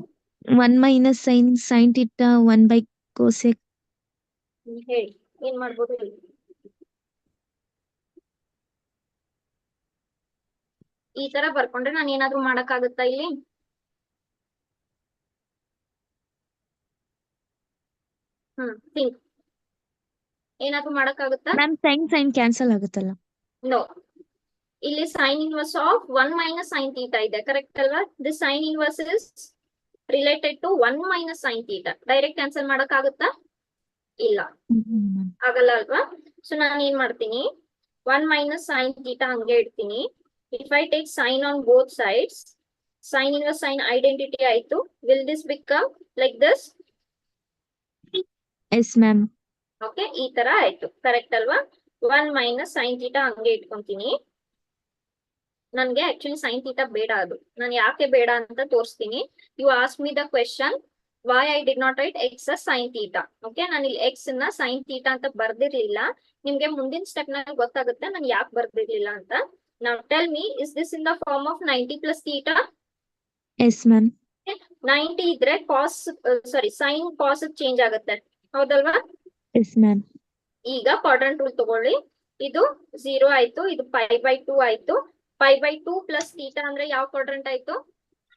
1 ಮೈನಸ್ ಸೈನ್ ಥೀಟಾ 1/cosec. ಹೇಳಿ, ಏನ್ ಮಾಡ್ಬೋದು ಹೇಳಿ? ಈ ತರ ಬರ್ಕೊಂಡ್ರೆ ನಾನು ಏನಾದ್ರೂ ಮಾಡಕ್ಕಾಗುತ್ತಾ ಇಲ್ಲಿ? ಥಿಂಕ್, ಏನಾದ್ರೂ ಮಾಡಕ್ಕಾಗುತ್ತಾ? ಮ್ಯಾಮ್ ಸೈನ್ ಕ್ಯಾನ್ಸಲ್ ಆಗುತ್ತಲ್ಲ? ನೋ, ಇಲ್ಲಿ sine inverse of 1 minus sine theta ಇದೆ. ಕರೆಕ್ಟ್ ಅಲ್ವಾ? This sine inverse is related to 1 minus sine theta. Direct cancel ಮಾಡಕ್ಕಾಗುತ್ತಾ? ಇಲ್ಲ, ಆಗಲ್ಲ ಅಲ್ವಾ? ಸೊ ನಾನು ಏನ್ ಮಾಡ್ತೀನಿ? 1 ಮೈನಸ್ ಸೈನ್ ಥೀಟಾ ಹಂಗೆ ಇಡ್ತೀನಿ. If I take sine on both sides, sine inverse sine identity ಆಯ್ತು. Will this become like this? Yes ma'am. Okay, ಈ ತರ ಆಯ್ತು. ಕರೆಕ್ಟ್ ಅಲ್ವಾ? 1 minus sin theta ಹಂಗೆ ಇಟ್ಕೊಂತೀನಿ. ನನ್ಗೆ ಆಕ್ಚುಲಿ ಸೈನ್ ಥೀಟಾ ಬೇಡ, ಅದು ನಾನು ಯಾಕೆ ಬೇಡ ಅಂತ ತೋರಿಸ್ತೀನಿ. You ask me the question why I did not write x sine theta. Okay, ನಾನು ಇಲ್ಲಿ ಎಕ್ಸ್ ನ ಸೈನ್ ಥೀಟಾ ಅಂತ ಬರ್ದಿರ್ಲಿಲ್ಲ. ನಿಮ್ಗೆ ಮುಂದಿನ ಸ್ಟೆಪ್ ನಲ್ಲಿ ಗೊತ್ತಾಗುತ್ತೆ ನಾನು ಯಾಕೆ ಬರ್ದಿರ್ಲಿಲ್ಲ ಅಂತ. Now tell me, is this in the form of 90 plus theta? Yes, ma'am. 90 ಇದ್ರೆ cos sin cos ಚೇಂಜ್ ಆಗುತ್ತೆ, ಹೌದಲ್ವಾ? Yes, ma'am. ಈಗ ಕ್ವಾಡ್ರಂಟ್ ರೂಲ್ ತಗೊಳ್ಳಿ. ಇದು 0 ಆಯ್ತು, ಇದು π/2 ಆಯ್ತು. π/2 ಪ್ಲಸ್ ಥೀಟಾ ಅಂದ್ರೆ ಯಾವ ಕ್ವಾಡ್ರಂಟ್ ಆಯ್ತು?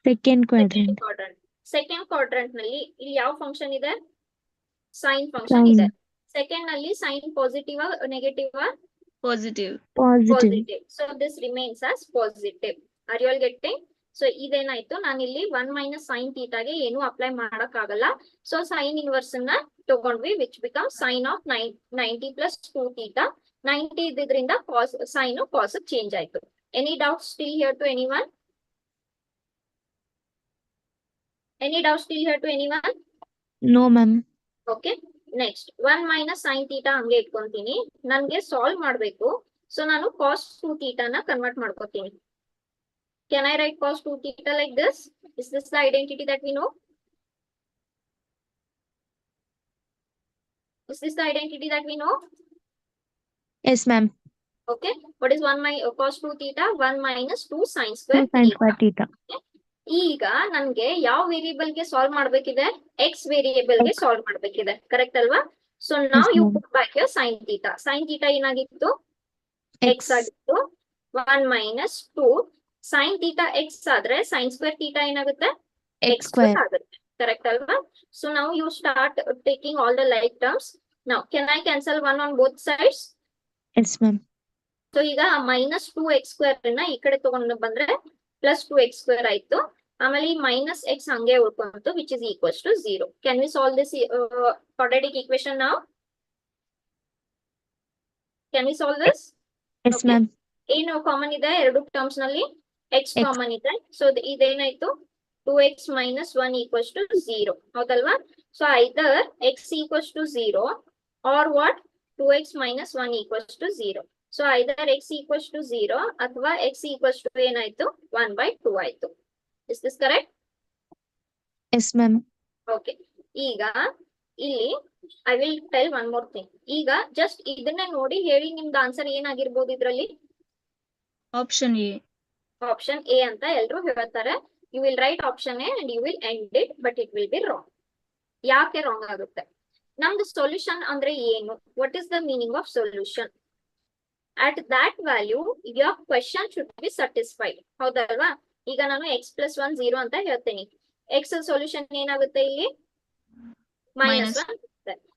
Second quadrant. ಸೆಕೆಂಡ್ ಕ್ವಾಡ್ರಂಟ್ ನಲ್ಲಿ ಇಲ್ಲಿ ಯಾವ ಫಂಕ್ಷನ್ ಇದೆ? Sine function Sin. ಇದೆ. ಸೆಕೆಂಡ್ ನಲ್ಲಿ sine positive negative? Positive. Positive. So this remains as positive. Are you all getting? So ಇದೇನಾಯ್ತು, ನಾನು ಇಲ್ಲಿ 1 minus sin theta ಗೆ ಏನು ಅಪ್ಲೈ ಮಾಡಕ್ ಆಗಲ್ಲ. ಸೊ ಸೈನ್ ಇನ್ವರ್ಸ್ ನ ತಗೊಂಡ್ವಿ, which become sine of 90 plus 2 theta. 90 ಇದ್ದಿದ್ರಿಂದ ಸೈನ್ ಕಾಸ್ ಚೇಂಜ್ ಆಯ್ತು. Any doubt still here to anyone? Any doubt still here to anyone? No, ma'am. Okay, next 1 minus sin theta ಹಂಗೆ ಇಟ್ಕೊಂತೀನಿ. ನನ್ಗೆ solve ಮಾಡ್ಬೇಕು, so ನಾನು cos 2 theta ನ convert ಮಾಡ್ಕೋತೀನಿ. Can I write cos 2 theta like this? Is this the identity that we know? Is this the identity that we know? Yes, ma'am. Okay, what is cos 2 theta? 1 minus 2 sin square 2 sin theta. square theta. ಈಗ ನನ್ಗೆ ಯಾವ variable ಗೆ solve ಮಾಡ್ಬೇಕಿದೆ? X variable ಗೆ solve ಮಾಡ್ಬೇಕಿದೆ, correct ಅಲ್ವಾ? So now you put back your sine theta. Sine theta ಏನಾಗಿತ್ತು? X ಆಗಿತ್ತು. 1 minus 2 ಸೈನ್ ಥೀಟಾ ಎಕ್ಸ್ ಆದ್ರೆ ಸೈನ್ ಸ್ಕ್ವೇರ್ ಥೀಟಾ ಏನಾಗುತ್ತೆ? X square. ಆಗುತ್ತೆ, ಕರೆಕ್ಟ್ ಅಲ್ವಾ? ಸೊ ನಾವು you start taking all the like terms. Now can I cancel 1 on both sides? Yes, ma'am. So ಈಗ minus 2x square ನ ಈ ಕಡೆ ತಗೊಂಡು ಬಂದ್ರೆ ಪ್ಲಸ್ 2x ಸ್ಕ್ವೇರ್ ಆಯ್ತು. ಆಮೇಲೆ ಈ ಮೈನಸ್ ಎಕ್ಸ್ ಹಂಗೆ ಉಳ್ಕೊಂತು, which is equals to 0. Can we solve this quadratic equation now? Can we solve this? Yes, ma'am. ಏನು ಕಾಮನ್ ಇದೆ ಎರಡು ಟರ್ಮ್ಸ್ ನಲ್ಲಿ? X X. ಕಾಮನ್ ಇದೆ. ಸೊ ಇದೇನಾಯ್ತು? 2x minus 1 equals to 0, ಹೌದಲ್ವಾ? So either x equals to 0 or what? 2x minus 1 equals to 0. So either x equals to 0 ಅಥವಾ x equals to ಏನಾಯ್ತು? 1/2 ಆಯ್ತು. Is this correct? Yes, ma'am. Okay. ಈಗ ಇಲ್ಲಿ I will tell one more thing. ಈಗ just ಇದನ್ನ ನೋಡಿ ಹೇಳಿ ನಿಮ್ದು ಆನ್ಸರ್ ಏನಾಗಿರ್ಬೋದು ಇದ್ರಲ್ಲಿ? Option A. ಆಪ್ಷನ್ ಎ ಅಂತ ಎಲ್ರು ಹೇಳ್ತಾರೆ. You will write option A and you will end it, but it will be wrong. ಯಾಕೆ ರಾಂಗ್ ಆಗುತ್ತೆ? ನಮ್ದು ಸೊಲ್ಯೂಷನ್ ಅಂದ್ರೆ ಏನು? What is the meaning of solution? At that value your question should be satisfied, ಹೌದಲ್ವಾ? ಈಗ ನಾನು x plus 1 0 ಅಂತ ಹೇಳ್ತೀನಿ. x ಸೊಲ್ಯೂಷನ್ ಏನಾಗುತ್ತೆ ಇಲ್ಲಿ? Minus. -1.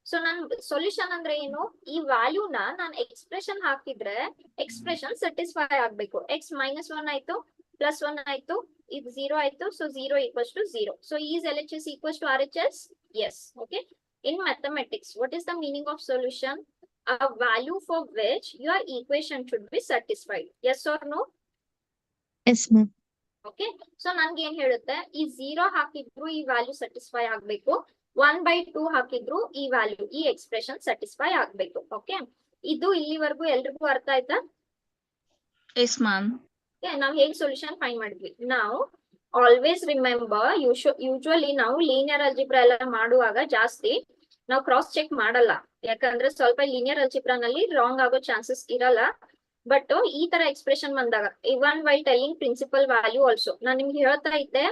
ಸೊ ನನ್ ಸೊಲ್ಯೂಷನ್ ಅಂದ್ರೆ ಏನು? ಈ ವ್ಯಾಲ್ಯೂನ ನಾನು ಎಕ್ಸ್ಪ್ರೆಷನ್ ಹಾಕಿದ್ರೆ ಎಕ್ಸ್ಪ್ರೆಷನ್ ಸ್ಯಾಟಿಸ್ಫೈ ಆಗ್ಬೇಕು. x -1 ಆಯ್ತು, +1 ಆಯ್ತು, ಇದು 0 ಆಯ್ತು. So 0 equals to 0. So is LHS equals to RHS? Yes. Okay. In mathematics, what is the meaning of solution? A value for which your equation should be satisfied. Yes or no? Yes, ma'am. Okay. So ನನ್ಗೆ ಏನ್ ಹೇಳುತ್ತೆ? ಈ 0 ಹಾಕಿದ್ರು ಈ value satisfy ಆಗ್ಬೇಕು. 1/2 ಹಾಕಿದ್ರು ಈ value, ಈ ಎಕ್ಸ್ಪ್ರೆಷನ್ ಸ್ಯಾಟಿಸ್ಫೈ ಆಗ್ಬೇಕು. ಓಕೆ, ಇದು ಇಲ್ಲಿವರೆಗೂ ಎಲ್ರಿಗೂ ಅರ್ಥ ಆಯ್ತಾ? Yes, ma'am. ನಾವು ಹೇಗೆ ಸೊಲ್ಯೂಷನ್ ಫೈಂಡ್ ಮಾಡಿದ್ವಿ? ನಾವು ಆಲ್ವೇಸ್ ರಿಮೆಂಬರ್, ಯೂಶುವಲಿ ನಾವು ಲೀನಿಯರ್ ಅಲ್ಜಿಬ್ರಾ ಎಲ್ಲ ಮಾಡುವಾಗ ಜಾಸ್ತಿ ನಾವು ಕ್ರಾಸ್ ಚೆಕ್ ಮಾಡಲ್ಲ, ಯಾಕಂದ್ರೆ ಸ್ವಲ್ಪ ಲೀನಿಯರ್ ಅಲ್ಜಿಬ್ರಾ ನಲ್ಲಿ ರಾಂಗ್ ಆಗೋ ಚಾನ್ಸಸ್ ಇರಲ್ಲ. ಬಟ್ ಈ ತರ ಎಕ್ಸ್ಪ್ರೆಷನ್ ಬಂದಾಗ even while telling principal value also ನಾನು ನಿಮ್ಗೆ ಹೇಳ್ತಾ ಇದ್ದೆ,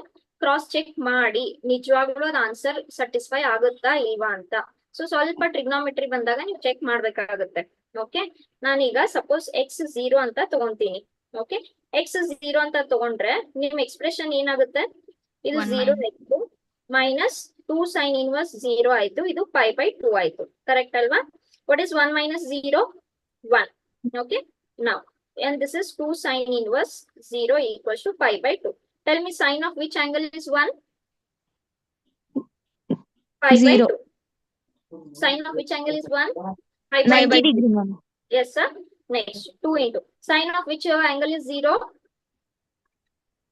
ಕ್ರಾಸ್ ಚೆಕ್ ಮಾಡಿ ನಿಜವಾಗ್ಲೂ ಅದ್ ಆನ್ಸರ್ ಸ್ಯಾಟಿಸ್ಫೈ ಆಗುತ್ತಾ ಇಲ್ವಾ ಅಂತ. ಸೊ ಸ್ವಲ್ಪ ಟ್ರಿಗ್ನೋಮೆಟ್ರಿ ಬಂದಾಗ ನೀವು ಚೆಕ್ ಮಾಡ್ಬೇಕಾಗುತ್ತೆ. ಓಕೆ, ನಾನೀಗ ಸಪೋಸ್ ಎಕ್ಸ್ 0 ಅಂತ ತಗೊಂತೀನಿ. ಓಕೆ, ಎಕ್ಸ್ 0 ಅಂತ ತಗೊಂಡ್ರೆ ನಿಮ್ ಎಕ್ಸ್ಪ್ರೆಷನ್ ಏನಾಗುತ್ತೆ? ಇದು 0 ಆಯ್ತು, ಮೈನಸ್ 2 ಸೈನ್ ಇನ್ವರ್ಸ್ 0 ಆಯ್ತು, ಇದು π/2 ಆಯ್ತು, ಕರೆಕ್ಟ್ ಅಲ್ವಾ? What is 1 minus 0? 1. Okay, now and this is 2 sine inverse 0 equals to π/2. Tell me sine of which angle is 1? π/2. Sine of which angle is 1? 90 degree, ma'am. Yes, sir. Next, 2 into sine of which angle is 0?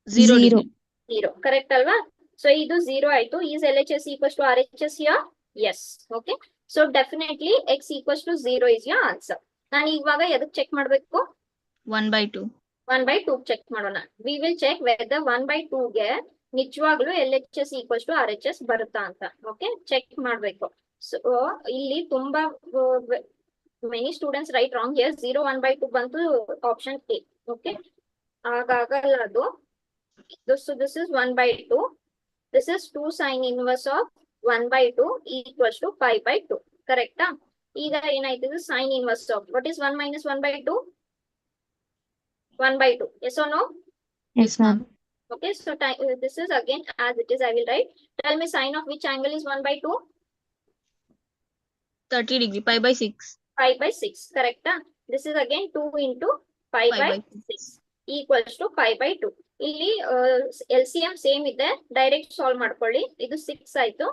0 Zero. degree. 0. Correct alva? So idu 0 ಆಯ್ತು. Is LHS equals to RHS here? Yes. Okay. So definitely x equals to 0 is your answer. ನಾನು ಇವಾಗ ಎದಕ್ check ಮಾಡ್ಬೇಕು? 1/2. 1/2 check ಮಾಡೋಣ. We will check whether 1/2 ಗೆ ನಿಜವಾಗ್ಲೂ LHS equals to RHS ಬರುತ್ತಾ ಅಂತ. ಓಕೆ, ಚೆಕ್ ಮಾಡ್ಬೇಕು. ಸೊ ಇಲ್ಲಿ ತುಂಬಾ many students write wrong here. 0 1/2 ಬಂತು ಆಪ್ಷನ್ A. ಓಕೆ, ಹಾಗಾಗಲ್ಲ ಅದು. This is 1/2. This is 2 sin inverse of 1/2 equals to 5/2. ಕರೆಕ್ಟಾ? ಈಗ ಏನಾಯ್ತು, ಇದು sin inverse of what is 1 minus 1/2? 1/2. Yes or no? Yes, ma'am. Okay, so this is again as it is. I will write. Tell me sine of which angle is 1/2? 30 degree. Pi by 6. 5/6. Correct? This is again 2 into 5/6 equals to 5/2. ಇಲ್ಲಿ LCM same ಇದೆ, direct solve ಮಾಡ್ಕೊಳ್ಳಿ. ಇದು 6 ಆಯ್ತು,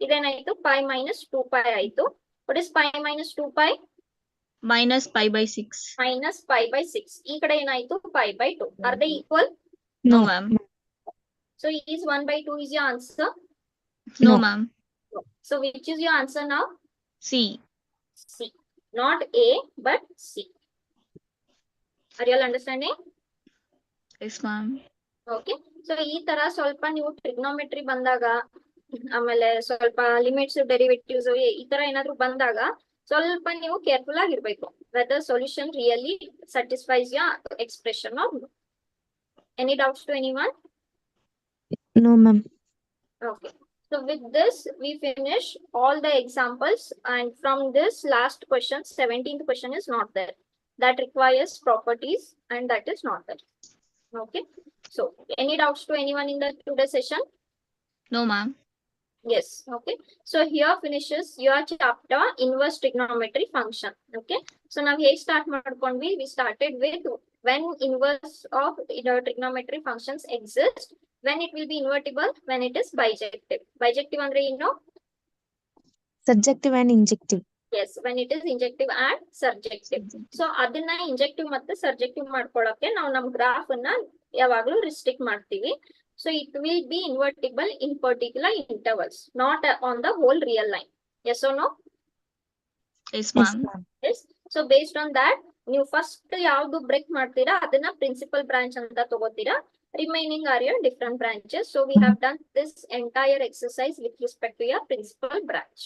ಇದೇನಾಯ್ತು pi minus 2pi ಆಯ್ತು. What is pi minus 2pi? Minus pi by 6. Minus pi by 6. ಈ ಕಡೆ ಏನಾಯ್ತು pi/2. Are they equal? No, No. ma'am. So is 1/2 is your answer? No, No. ma'am. No. So which is your answer now? C. C. Not A but C. Are you all understanding? Yes, ma'am. Okay. So ಈ ತರ ಸ್ವಲ್ಪ ನೀವು trigonometry ಬಂದಾಗ, ಆಮೇಲೆ ಸ್ವಲ್ಪ limits, derivatives ಈ ತರ ಏನಾದ್ರು ಬಂದಾಗ ಸ್ವಲ್ಪ ನೀವು ಕೇರ್ಫುಲ್ ಆಗಿರ್ಬೇಕು. Whether solution really satisfies your expression or no. Any doubts to anyone? No, ma'am. Okay. So with this, we finish all the examples, and from this last question, 17th question is not there. That requires properties, and that is not there. Okay. So any doubts to anyone in the today's session? No, ma'am. Yes. Okay. So here finishes your chapter inverse trigonometry function. Okay. So now here start ಮಾಡ್ಕೊಂಡ್ವಿ. We started with when inverse of the trigonometry functions exist, when it will be invertible, when it is bijective. Bijective ಅಂದ್ರೆ ಏನು? Subjective and injective. Yes, when it is injective and surjective. So ಅದನ್ನ injective ಮತ್ತೆ surjective ಮಾಡ್ಕೊಳ್ಳೋಕೆ ನಾವು ನಮ್ಮ graph ಅನ್ನ ಯಾವಾಗಲೂ restrict ಮಾಡ್ತೀವಿ. So it will be invertible in particular intervals, not on the whole real line. Yes or no? Yes, Yes, ma'am. ma'am. Yes. So based on that, ನೀವು first ಯಾವ್ದು break ಮಾಡ್ತೀರಾ ಅದನ್ನ ಪ್ರಿನ್ಸಿಪಲ್ ಬ್ರಾಂಚ್ ಅಂತ ತಗೋತೀರಾ. Remaining are your different branches. So we have done this entire exercise with respect to your principal branch.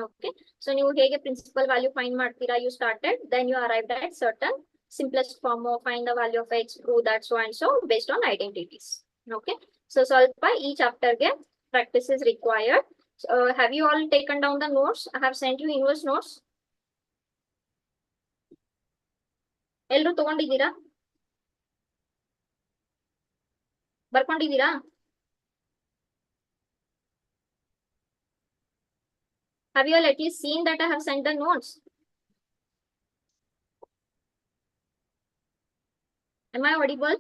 Okay. So ನೀವು ಹೇಗೆ principal value find ಮಾಡ್ತೀರಾ? You started, then you arrived at certain simplest form of find the value of x, prove that, so and so based on identities. Okay. So ಸ್ವಲ್ಪ ಈ chapter ಗೆ practice is required. Have you all taken down the notes? I have sent you inverse notes. ಎಲ್ರು ತಗೊಂಡಿದ್ದೀರಾ? ಬರ್ಕೊಂಡಿದ್ದೀರಾ? Have you all at least seen that I have sent the notes? Am I audible?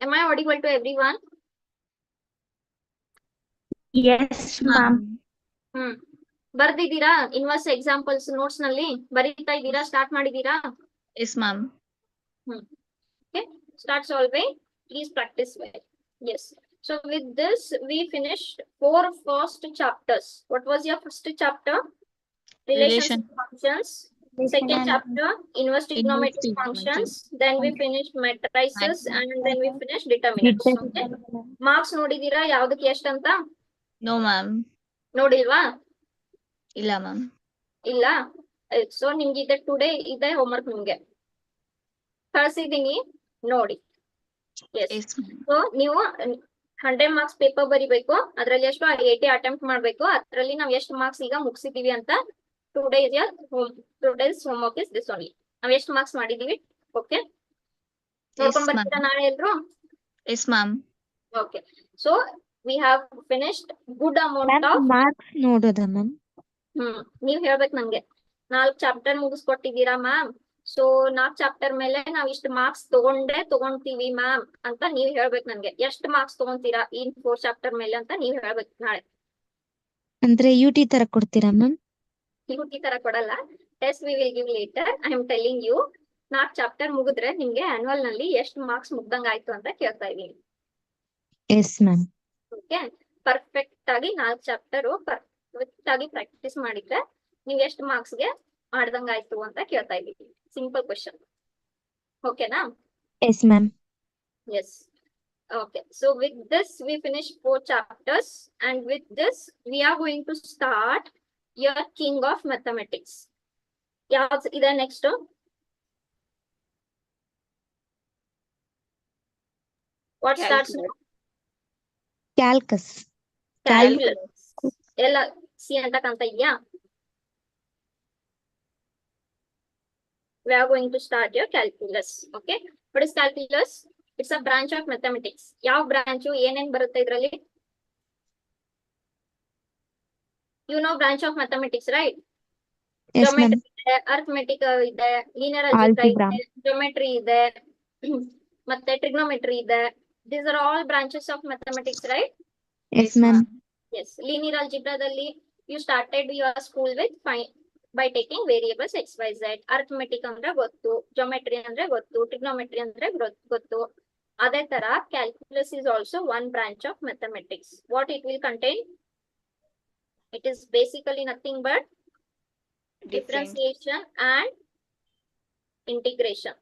Am I audible to everyone? Yes, ma'am. ಬರ್ದಿದ್ದೀರಾ inverse examples notes ನಲ್ಲಿ? ಬರೀತಾ ಇದ್ದೀರಾ? Start ಮಾಡಿದ್ದೀರಾ? Yes, ma'am. Okay, start solving. Please practice well. Yes. So with this, we finished 4 first chapters. What was your first chapter? Relations functions. Second chapter, inverse trigonometric functions. Then we finished matrices, and then we finished determinants. Okay. Marks ನೋಡಿದೀರಾ ಯಾವ್ದಕ್ಕೆ ಎಷ್ಟು ಅಂತ? No, ma'am. ನೋಡಿಲ್ವಾ? ಇಲ್ಲ, ma'am. ಇಲ್ಲ. So ನಿಮ್ಗೆ ಇದೆ today ಇದೆ homework ನಿಮ್ಗೆ ಕಳ್ಸಿದೀನಿ, ನೋಡಿ. ಎಸ್. Yes, ma'am. ಸೊ ನೀವು 100 ಮಾರ್ಕ್ಸ್ ಪೇಪರ್ ಬರಿಬೇಕು. ಅದ್ರಲ್ಲಿ ಎಷ್ಟು 80 ಅಟೆಂಪ್ಟ್ ಮಾಡ್ಬೇಕು. ಅದ್ರಲ್ಲಿ ನಾವ್ ಎಷ್ಟು ಮಾರ್ಕ್ಸ್ ಈಗ ಮುಗಿಸಿದೀವಿ ಅಂತ today's homework is this only. ನಾವ್ ಎಷ್ಟು ಮಾರ್ಕ್ಸ್ ಮಾಡಿದೀವಿ. ಓಕೆ, ನೋಡ್ಕೊಂಡ್ ಬರ್ತೀರಾ ನಾಳೆ ಎಲ್ರು? Yes, ma'am. Okay. So we have finished good amount of marks ನೋಡೋದಾ ಮ್ಯಾಮ್? ನೀವ್ ಹೇಳ್ಬೇಕು ನಂಗೆ. 4 ಚಾಪ್ಟರ್ ಮುಗಿಸ್ಕೊಟ್ಟಿದ್ದೀರಾ ಮ್ಯಾಮ್. ಸೊ 4 ಚಾಪ್ಟರ್ ಮೇಲೆ ನಾವ್ ಇಷ್ಟು ಮಾರ್ಕ್ಸ್ ತಗೊಂತೀವಿ ಮ್ಯಾಮ್ ಅಂತ ನೀವ್ ಹೇಳ್ಬೇಕು ನನ್ಗೆ. ಎಷ್ಟು ಮಾರ್ಕ್ಸ್ ತಗೊಂತೀರಾ ಈ 4 ಚಾಪ್ಟರ್ ಮೇಲೆ ಅಂತ ನೀವ್ ಹೇಳ್ಬೇಕು ನಾಳೆ. ಅಂದ್ರೆ UT ತರ ಕೊಡ್ತೀರಾ ಮ್ಯಾಮ್? UT ತರ ಕೊಡಲ್ಲ, test we will give later. I am telling you 4 chapter ಮುಗಿದ್ರೆ ನಿಮ್ಗೆ ಆನ್ಯುವಲ್ ನಲ್ಲಿ ಎಷ್ಟು ಮಾರ್ಕ್ಸ್ ಮುಗ್ದಂಗ ಆಯ್ತು ಅಂತ ಕೇಳ್ತಾ ಇದೀನಿ. S ma'am. ಓಕೆ. ಪರ್ಫೆಕ್ಟ್ ಆಗಿ 4 ಚಾಪ್ಟರ್ ಪರ್ಫೆಕ್ಟ್ ಆಗಿ ಪ್ರಾಕ್ಟೀಸ್ ಮಾಡಿದ್ರೆ ನೀವು ಎಷ್ಟು ಮಾರ್ಕ್ಸ್ ಗೆ ಮಾಡ್ದಂಗಾಯ್ತು ಅಂತ ಕೇಳ್ತಾ ಇದ್ದೀವಿ. Simple question. ಓಕೆನಾ? Yes, ma'am. Yes. Okay. So with this we finish 4 chapters, and with this we are going to start your king of mathematics. Yav ida next? What starts now? Calculus. Calculus. ಎಲ್ಲ C ಅಂತ ಕಾಣ್ತಾ ಇದೆಯಾ? We are going to start your calculus. Okay. What is calculus? It's a branch of mathematics. ಯಾವ branch ಏನೇನ್ ಬರುತ್ತೆ ಇದರಲ್ಲಿ? You know branch of mathematics, right? Yes, ma'am. Geometry ಇದೆ, arithmetic ಇದೆ, linear algebra Algebra. ಇದೆ, geometry ಇದೆ, ಮತ್ತೆ trigonometry ಇದೆ. These are all branches of mathematics, right? Yes, ma'am. Yes. Linear algebra dalli you started your school with by taking variables x, y, z. Arithmetic andre gottu, geometry andre gottu, trigonometry andre gottu. Adhe tara calculus is also one branch of mathematics. What it will contain? It is basically nothing but differentiation and integration.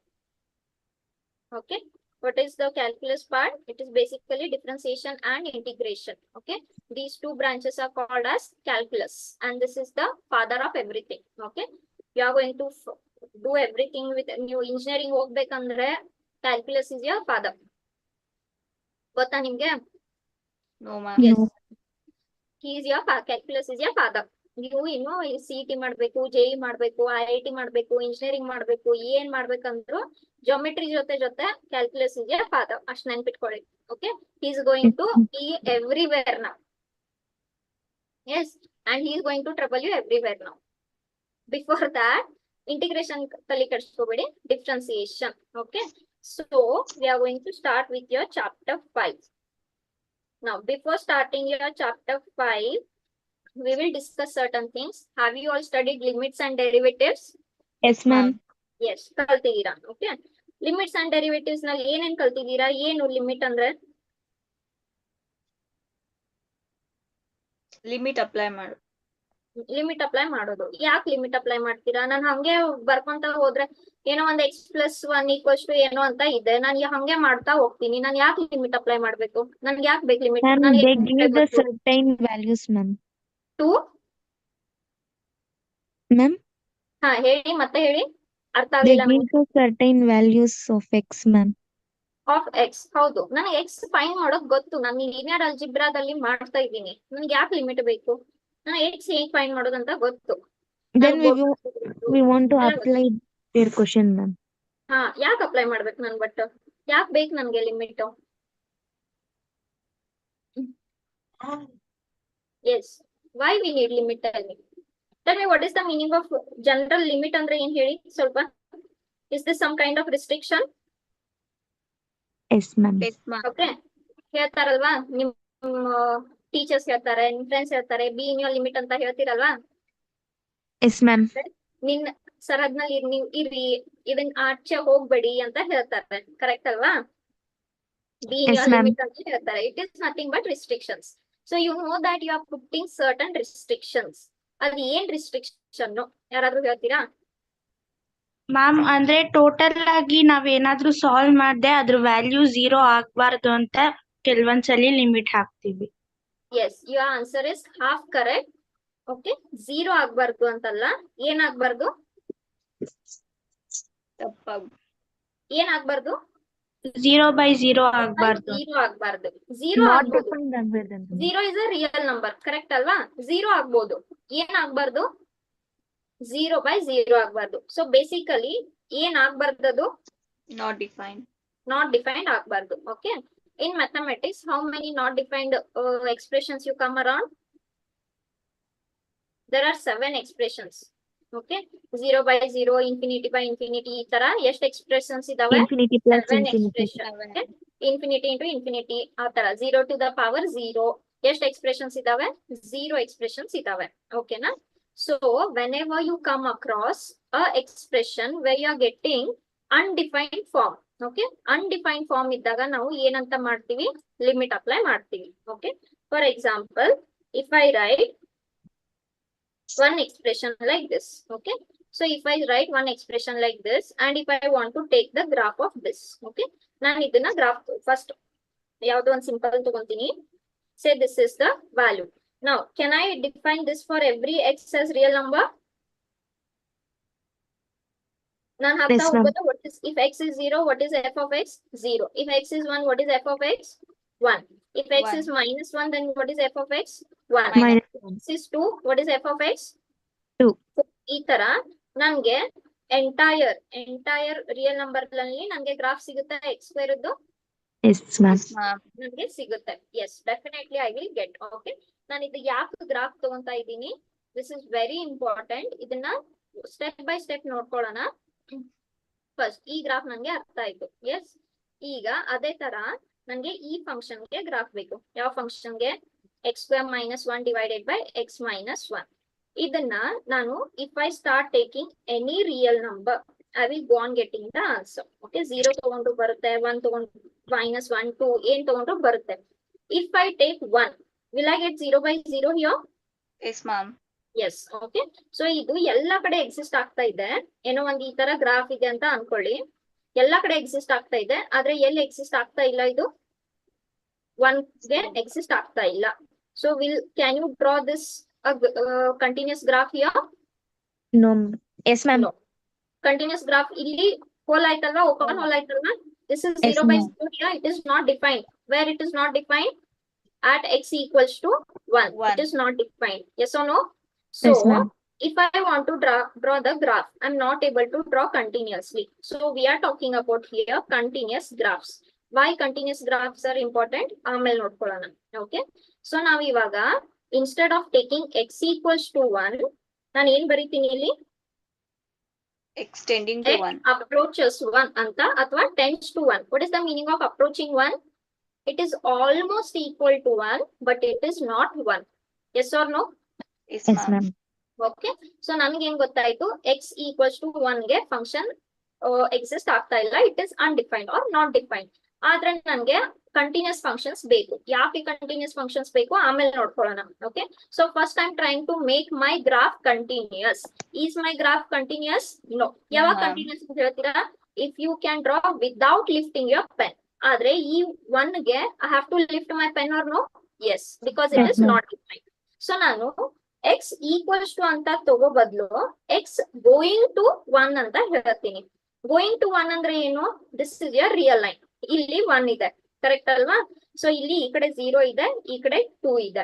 Okay. What is the calculus part? It is basically differentiation and integration. Okay. These two branches are called as calculus, and this is the father of everything. Okay. You are going to do everything with new engineering ಹೋಗ್ಬೇಕಂದ್ರೆ calculus is your father. ಗೊತ್ತಾ ನಿಮ್ಗೆ? No, ma'am. Yes. He is your calculus is your father. ನೀವು ಇನ್ನು CET ಮಾಡ್ಬೇಕು, JEE ಮಾಡ್ಬೇಕು, IIT ಮಾಡ್ಬೇಕು, engineering ಮಾಡ್ಬೇಕು, ಏನ್ ಮಾಡ್ಬೇಕಂದ್ರು geometry ಜೊತೆ calculus is your father. ಅಷ್ಟು ನೆನ್ಪಿಟ್ಕೊಳ್ಳಿ. Okay. He is going to be everywhere now. Yes. And he is going to trouble you everywhere now. Before that, integration ಕಲಿ ಕಟ್ಸ್ಕೊಬೇಡಿ, differentiation. Okay. So we are going to start with your chapter 5. Now, before starting your chapter 5, we will discuss certain things. Have you all studied limits and derivatives? Yes, ma'am. Yes, ಕಲ್ತಿದ್ದೀರಾ. Okay. Limits and derivatives ನಲ್ಲಿ ಏನೇನ್ ಕಲ್ತಿದ್ದೀರಾ? ಏನು limit ಅಂದ್ರೆ? Limit apply ಮಾಡು. Limit apply ಮಾಡೋದು. ಯಾಕೆ limit apply ಮಾಡ್ತೀರಾ? ನಾನು ಹಂಗೆ ಬರ್ಕೊಂತ ಹೋದ್ರೆ ಏನೋ ಒಂದು x + 1 = ಏನೋ ಅಂತ ಇದೆ, ನಾನು ಹಂಗೆ ಮಾಡ್ತಾ ಹೋಗ್ತೀನಿ. ನಾನು ಯಾಕೆ ಲಿಮಿಟ್ ಅಪ್ಲೈ ಮಾಡ್ಬೇಕು? ನನ್ಗೆ ಯಾಕೆ ಬೇಕು limit? Ma'am, they give the certain values, ma'am. To Ma'am, ಹಾ ಹೇಳಿ, ಮತ್ತೆ ಹೇಳಿ, ಅರ್ಥ they ಆಗಿಲ್ಲ. give the certain values of x, ma'am. Of X. ಹೌದು, ನನಗೆ ಎಕ್ಸ್ ಫೈನ್ ಮಾಡೋಕ್ ಗೊತ್ತು. ನಾನು ಲೀನಿಯರ್ ಅಲ್ಜಿಬ್ರಾದಲ್ಲಿ ಮಾಡ್ತಾ ಇದ್ದೀನಿ. ನನ್ಗೆ ಯಾಕೆ ಲಿಮಿಟ್ ಬೇಕು? ನನಗೆ ಎಕ್ಸ್ ಹೇಗ್ ಫೈನ್ ಮಾಡೋದಂತ ಗೊತ್ತು. Then we want to apply their question, ma'am. ಹಾ, ಯಾಕೆ ಅಪ್ಲೈ ಮಾಡ್ಬೇಕು ನನ್? ಬಟ್ ಯಾಕೆ ಬೇಕು ನನ್ಗೆ limit? Yes, why we need limit? Tell me what is the meaning of general limit ಅಂದ್ರೆ ಏನ್ ಹೇಳಿ ಸ್ವಲ್ಪ. Is this some kind of restriction? Yes, ma'am. Yes, ma'am. Okay. ಹೇಳ್ತಾರಲ್ವಾ, ನಿಮ್ ಟೀಚರ್ಸ್ ಹೇಳ್ತಾರೆ, ನಿಮ್ ಫ್ರೆಂಡ್ಸ್ ಹೇಳ್ತಾರೆ, ಬಿ ಇನ್ ಯೋರ್ ಲಿಮಿಟ್ ಅಂತ ಹೇಳ್ತೀರಲ್ವಾ? Yes, ma'am. ನಿನ್ ಸರದ್ನಲ್ಲಿ ನೀವು ಇರಿ, ಇದನ್ ಆಚೆ ಹೋಗ್ಬೇಡಿ ಅಂತ ಹೇಳ್ತಾರೆ. ಕರೆಕ್ಟ್ ಅಲ್ವಾ? Be in Yes, your ma'am. Limit ಅಂತ ಹೇಳ್ತಾರೆ. It is nothing but restrictions. So you know that you are putting certain restrictions. ಅದು ಏನ್ ರಿಸ್ಟ್ರಿಕ್ಷನ್ ಯಾರಾದ್ರೂ ಹೇಳ್ತೀರಾ? ಮ್ಯಾಮ್, ಅಂದ್ರೆ ಟೋಟಲ್ ಆಗಿ ನಾವೇನಾದ್ರೂ ಸಾಲ್ವ್ ಮಾಡ್ದೆ ಅದ್ರ ವ್ಯಾಲ್ಯೂ 0 ಆಗ್ಬಾರ್ದು ಅಂತ ಕೆಲವೊಂದ್ಸಲಿ ಲಿಮಿಟ್ ಹಾಕ್ತಿವಿ. Yes, your answer is half correct. Okay. 0 ಆಗ್ಬಾರ್ದು ಅಂತಲ್ಲ, ಏನಾಗ್ಬಾರ್ದು? ಏನಾಗ್ಬಾರ್ದು? 0/0 ಆಗ್ಬಾರ್ದು. 0 ಆಗ್ಬಾರ್ದು. 0 Not ಆಗ್ಬೋದು. defined ಆಗ್ಬಾರ್ದು ಅಂತ. 0 is a real number, correct ಅಲ್ವಾ? 0 ಆಗ್ಬೋದು. ಏನಾಗ್ಬಾರ್ದು? 0/0 ಆಗ್ಬಾರ್ದು. ಸೊ ಬೇಸಿಕಲಿ ಏನ್ ಆಗ್ಬಾರ್ದು? Not defined. ನಾಟ್ ಡಿಫೈನ್ಡ್ ಆಗ್ಬಾರ್ದು. Okay. In mathematics, how many not defined expressions you come around? there are 7 expressions. Okay. 0/0, infinity/infinity, ಈ ತರ ಎಷ್ಟು ಎಕ್ಸ್ಪ್ರೆಷನ್ಸ್ ಇದಾವೆ? Infinity plus 7 infinity. expression. Okay. Infinity into infinity, ಆ ತರ 0 to the power 0. ಎಷ್ಟು expressions ಇದಾವೆ? 0 expressions ಇದಾವೆ. ಓಕೆನಾ? So whenever you come across a expression where you are getting undefined form, okay undefined form ಇದ್ದಾಗ ನಾವು ಏನಂತ ಮಾಡ್ತೀವಿ ಲಿಮಿಟ್ ಅಪ್ಲೈ ಮಾಡ್ತೀವಿ okay for example if I write one expression like this okay so if I write one expression like this and if I want to take the graph of this okay ನಾನು ಇದನ್ನ graph first ಯಾವ್ದೋ ಒಂದು simple ತಗೊಂತೀನಿ say this is the value now can I define this for every x as real number ನಾನು ಹಾಕ್ತಾ ಹೋಗೋದು what is if x is 0 what is f of x 0 if x is 1 what is f of x 1 if x is minus 1 then what is f of x 1 x is 2 what is f of x 2 ಈ ತರ ನನ್ಗೆ entire real number ನಲ್ಲಿ ನನ್ಗೆ graph ಸಿಗುತ್ತೆ X square ನನ್ಗೆ ಸಿಗುತ್ತೆ yes definitely I will get okay ನಾನು ಇದು ಯಾಕೆ ಗ್ರಾಫ್ ತಗೊಂತಾ ಇದ್ದೀನಿ ದಿಸ್ ಇಸ್ ವೆರಿ ಇಂಪಾರ್ಟೆಂಟ್ ಇದನ್ನ ಸ್ಟೆಪ್ ಬೈ ಸ್ಟೆಪ್ ನೋಡ್ಕೊಳ್ಳೋಣ ಫಸ್ಟ್ ಈ ಗ್ರಾಫ್ ನನ್ಗೆ ಅರ್ಥ ಆಯ್ತು ಎಸ್ ಈಗ ಅದೇ ತರ ನನ್ಗೆ ಈ ಫಂಕ್ಷನ್ಗೆ ಗ್ರಾಫ್ ಬೇಕು ಯಾವ ಫಂಕ್ಷನ್ಗೆ X square minus 1 divided by X minus 1 ಇದನ್ನ ನಾನು if I start taking any real number I will go on getting the answer okay 0 ತಗೊಂಡು ಬರುತ್ತೆ 1 ತಗೊಂಡು ಮೈನಸ್ 1 2 ಏನ್ ತಗೊಂಡ್ರು ಬರುತ್ತೆ if I take 1 will I get 0 by 0 here yes ma'am yes okay so ಇದು ಎಲ್ಲಾ ಕಡೆ ಎಕ್ಸಿಸ್ಟ್ ಆಗ್ತಾ ಇದೆ ಏನೋ ಒಂದ್ ಈ ತರ ಗ್ರಾಫ್ ಇದೆ ಅಂತ ಅನ್ಕೊಳ್ಳಿ ಎಲ್ಲಾ ಕಡೆ ಎಕ್ಸಿಸ್ಟ್ ಆಗ್ತಾ ಇದೆ ಆದ್ರೆ ಎಲ್ಲಿ ಎಕ್ಸಿಸ್ಟ್ ಆಗ್ತಾ ಇಲ್ಲ ಇದು 1 ಗೆ ಎಕ್ಸಿಸ್ಟ್ ಆಗ್ತಾ ಇಲ್ಲ so can you draw this continuous graph here No. Yes, ma'am. No. Continuous graph ಇಲ್ಲಿ ಹೋಲ್ ಆಯ್ತಲ್ವಾ ಓಪನ್ ಹೋಲ್ ಆಯ್ತಲ್ವಾ this is Yes, 0 by ma'am. 0 here it is not defined where it is not defined at x equals to 1 it is not defined yes or no so Yes, ma'am. if I want to draw the graph I'm not able to draw continuously so we are talking about here continuous graphs why continuous graphs are important ಆಮೇಲೆ ನೋಡ್ಕೊಳ್ಳೋಣ okay so ನಾವು ಇವಾಗ instead of taking x equals to 1 ನಾನು ಏನ್ ಬರೀತೀನಿ ಇಲ್ಲಿ extending to x 1 approaches 1 ಅಂತ ಅಥವಾ tends to 1 what is the meaning of approaching 1 it is almost equal to 1 but it is not 1 yes or no yes Yes, ma'am ma'am. okay so ನನಗೆ ಏನ್ ಗೊತ್ತಾಯ್ತು x equals to 1 ಗೆ function exist ಆಗ್ತಾ ಇಲ್ಲ it is undefined or not defined ಆದ್ರೆ ನನ್ಗೆ continuous functions ಬೇಕು ಯಾಕೆ ಕಂಟಿನ್ಯೂಸ್ ಫಂಕ್ಷನ್ಸ್ ಬೇಕು ಆಮೇಲೆ ನೋಡ್ಕೊಳ್ಳೋಣ okay so first I am trying to make my graph continuous is my graph continuous no ಯಾವಾಗ ma'am. ಕಂಟಿನ್ಯೂಸ್ ಅಂತ ಹೇಳ್ತೀರಾ if you can draw without lifting your pen ಆದ್ರೆ ಈ 1 ಗೆ I have to lift my pen or no yes because it Yes, is ma'am. Not defined so ನಾನು x equals to ಅಂತ ತಗೋ ಬದಲು ಎಕ್ಸ್ ಗೋಯಿಂಗ್ ಟು 1 ಅಂತ ಹೇಳ್ತೀನಿ going to 1 ಅಂದ್ರೆ ಏನು this is your real line ಇಲ್ಲಿ 1 ಇದೆ ಕರೆಕ್ಟ್ ಅಲ್ವಾ ಸೊ ಇಲ್ಲಿ ಈ ಕಡೆ 0 ಇದೆ ಈ ಕಡೆ 2 ಇದೆ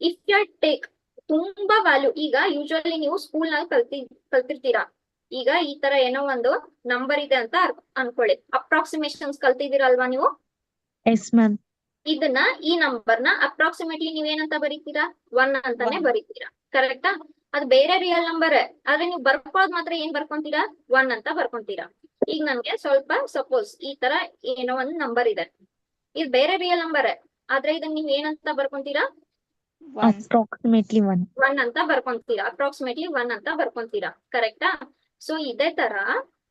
ಇಫ್ ಯು ಟೇಕ್ ತುಂಬಾ ವ್ಯಾಲ್ಯೂ ಈಗ ಯೂಶುವಲಿ ನೀವು ಸ್ಕೂಲ್ ನಲ್ಲಿ ಕಲ್ತಿರ್ತೀರಾ ಈಗ ಈ ತರ ಏನೋ ಒಂದು ನಂಬರ್ ಇದೆ ಅಂತ ಅನ್ಕೊಳ್ಳಿ ಅಪ್ರಾಕ್ಸಿಮೇಷನ್ಸ್ ಕಲ್ತಿದ್ದೀರಲ್ವಾ ನೀವು Yes, ma'am. ಇದನ್ನ ಈ ನಂಬರ್ ನ ಅಪ್ರಾಕ್ಸಿಮೇಟ್ಲಿ ನೀವೇನಂತ ಬರೀತೀರಾ 1 ಅಂತಾನೆ One. ಬರೀತೀರಾ ಕರೆಕ್ಟಾ ಅದು ಬೇರೆ ರಿಯಲ್ ನಂಬರ್ ಆದ್ರೆ ನೀವು ಬರ್ಕೊಳ್ಳೋದ್ ಮಾತ್ರ ಏನ್ ಬರ್ಕೊಂತೀರಾ 1 ಅಂತ ಬರ್ಕೊಂತೀರಾ ಈಗ ನನ್ಗೆ ಸ್ವಲ್ಪ ಸಪೋಸ್ ಈ ತರ ಏನೋ ಒಂದ್ ನಂಬರ್ ಇದೆ ಇದು ಬೇರೆ ರಿಯಲ್ ನಂಬರ್ ಆದ್ರೆ ಇದನ್ನ ನೀವ್ ಏನಂತ ಬರ್ಕೊಂತೀರಾ 1 Approximately 1. 1 ಅಂತ ಬರ್ಕೊಂತೀರಾ ಅಪ್ರಾಕ್ಸಿಮೇಟ್ಲಿ 1 ಅಂತ ಬರ್ಕೊಂತೀರಾ ಕರೆಕ್ಟಾ ಸೊ ಇದೇ ತರ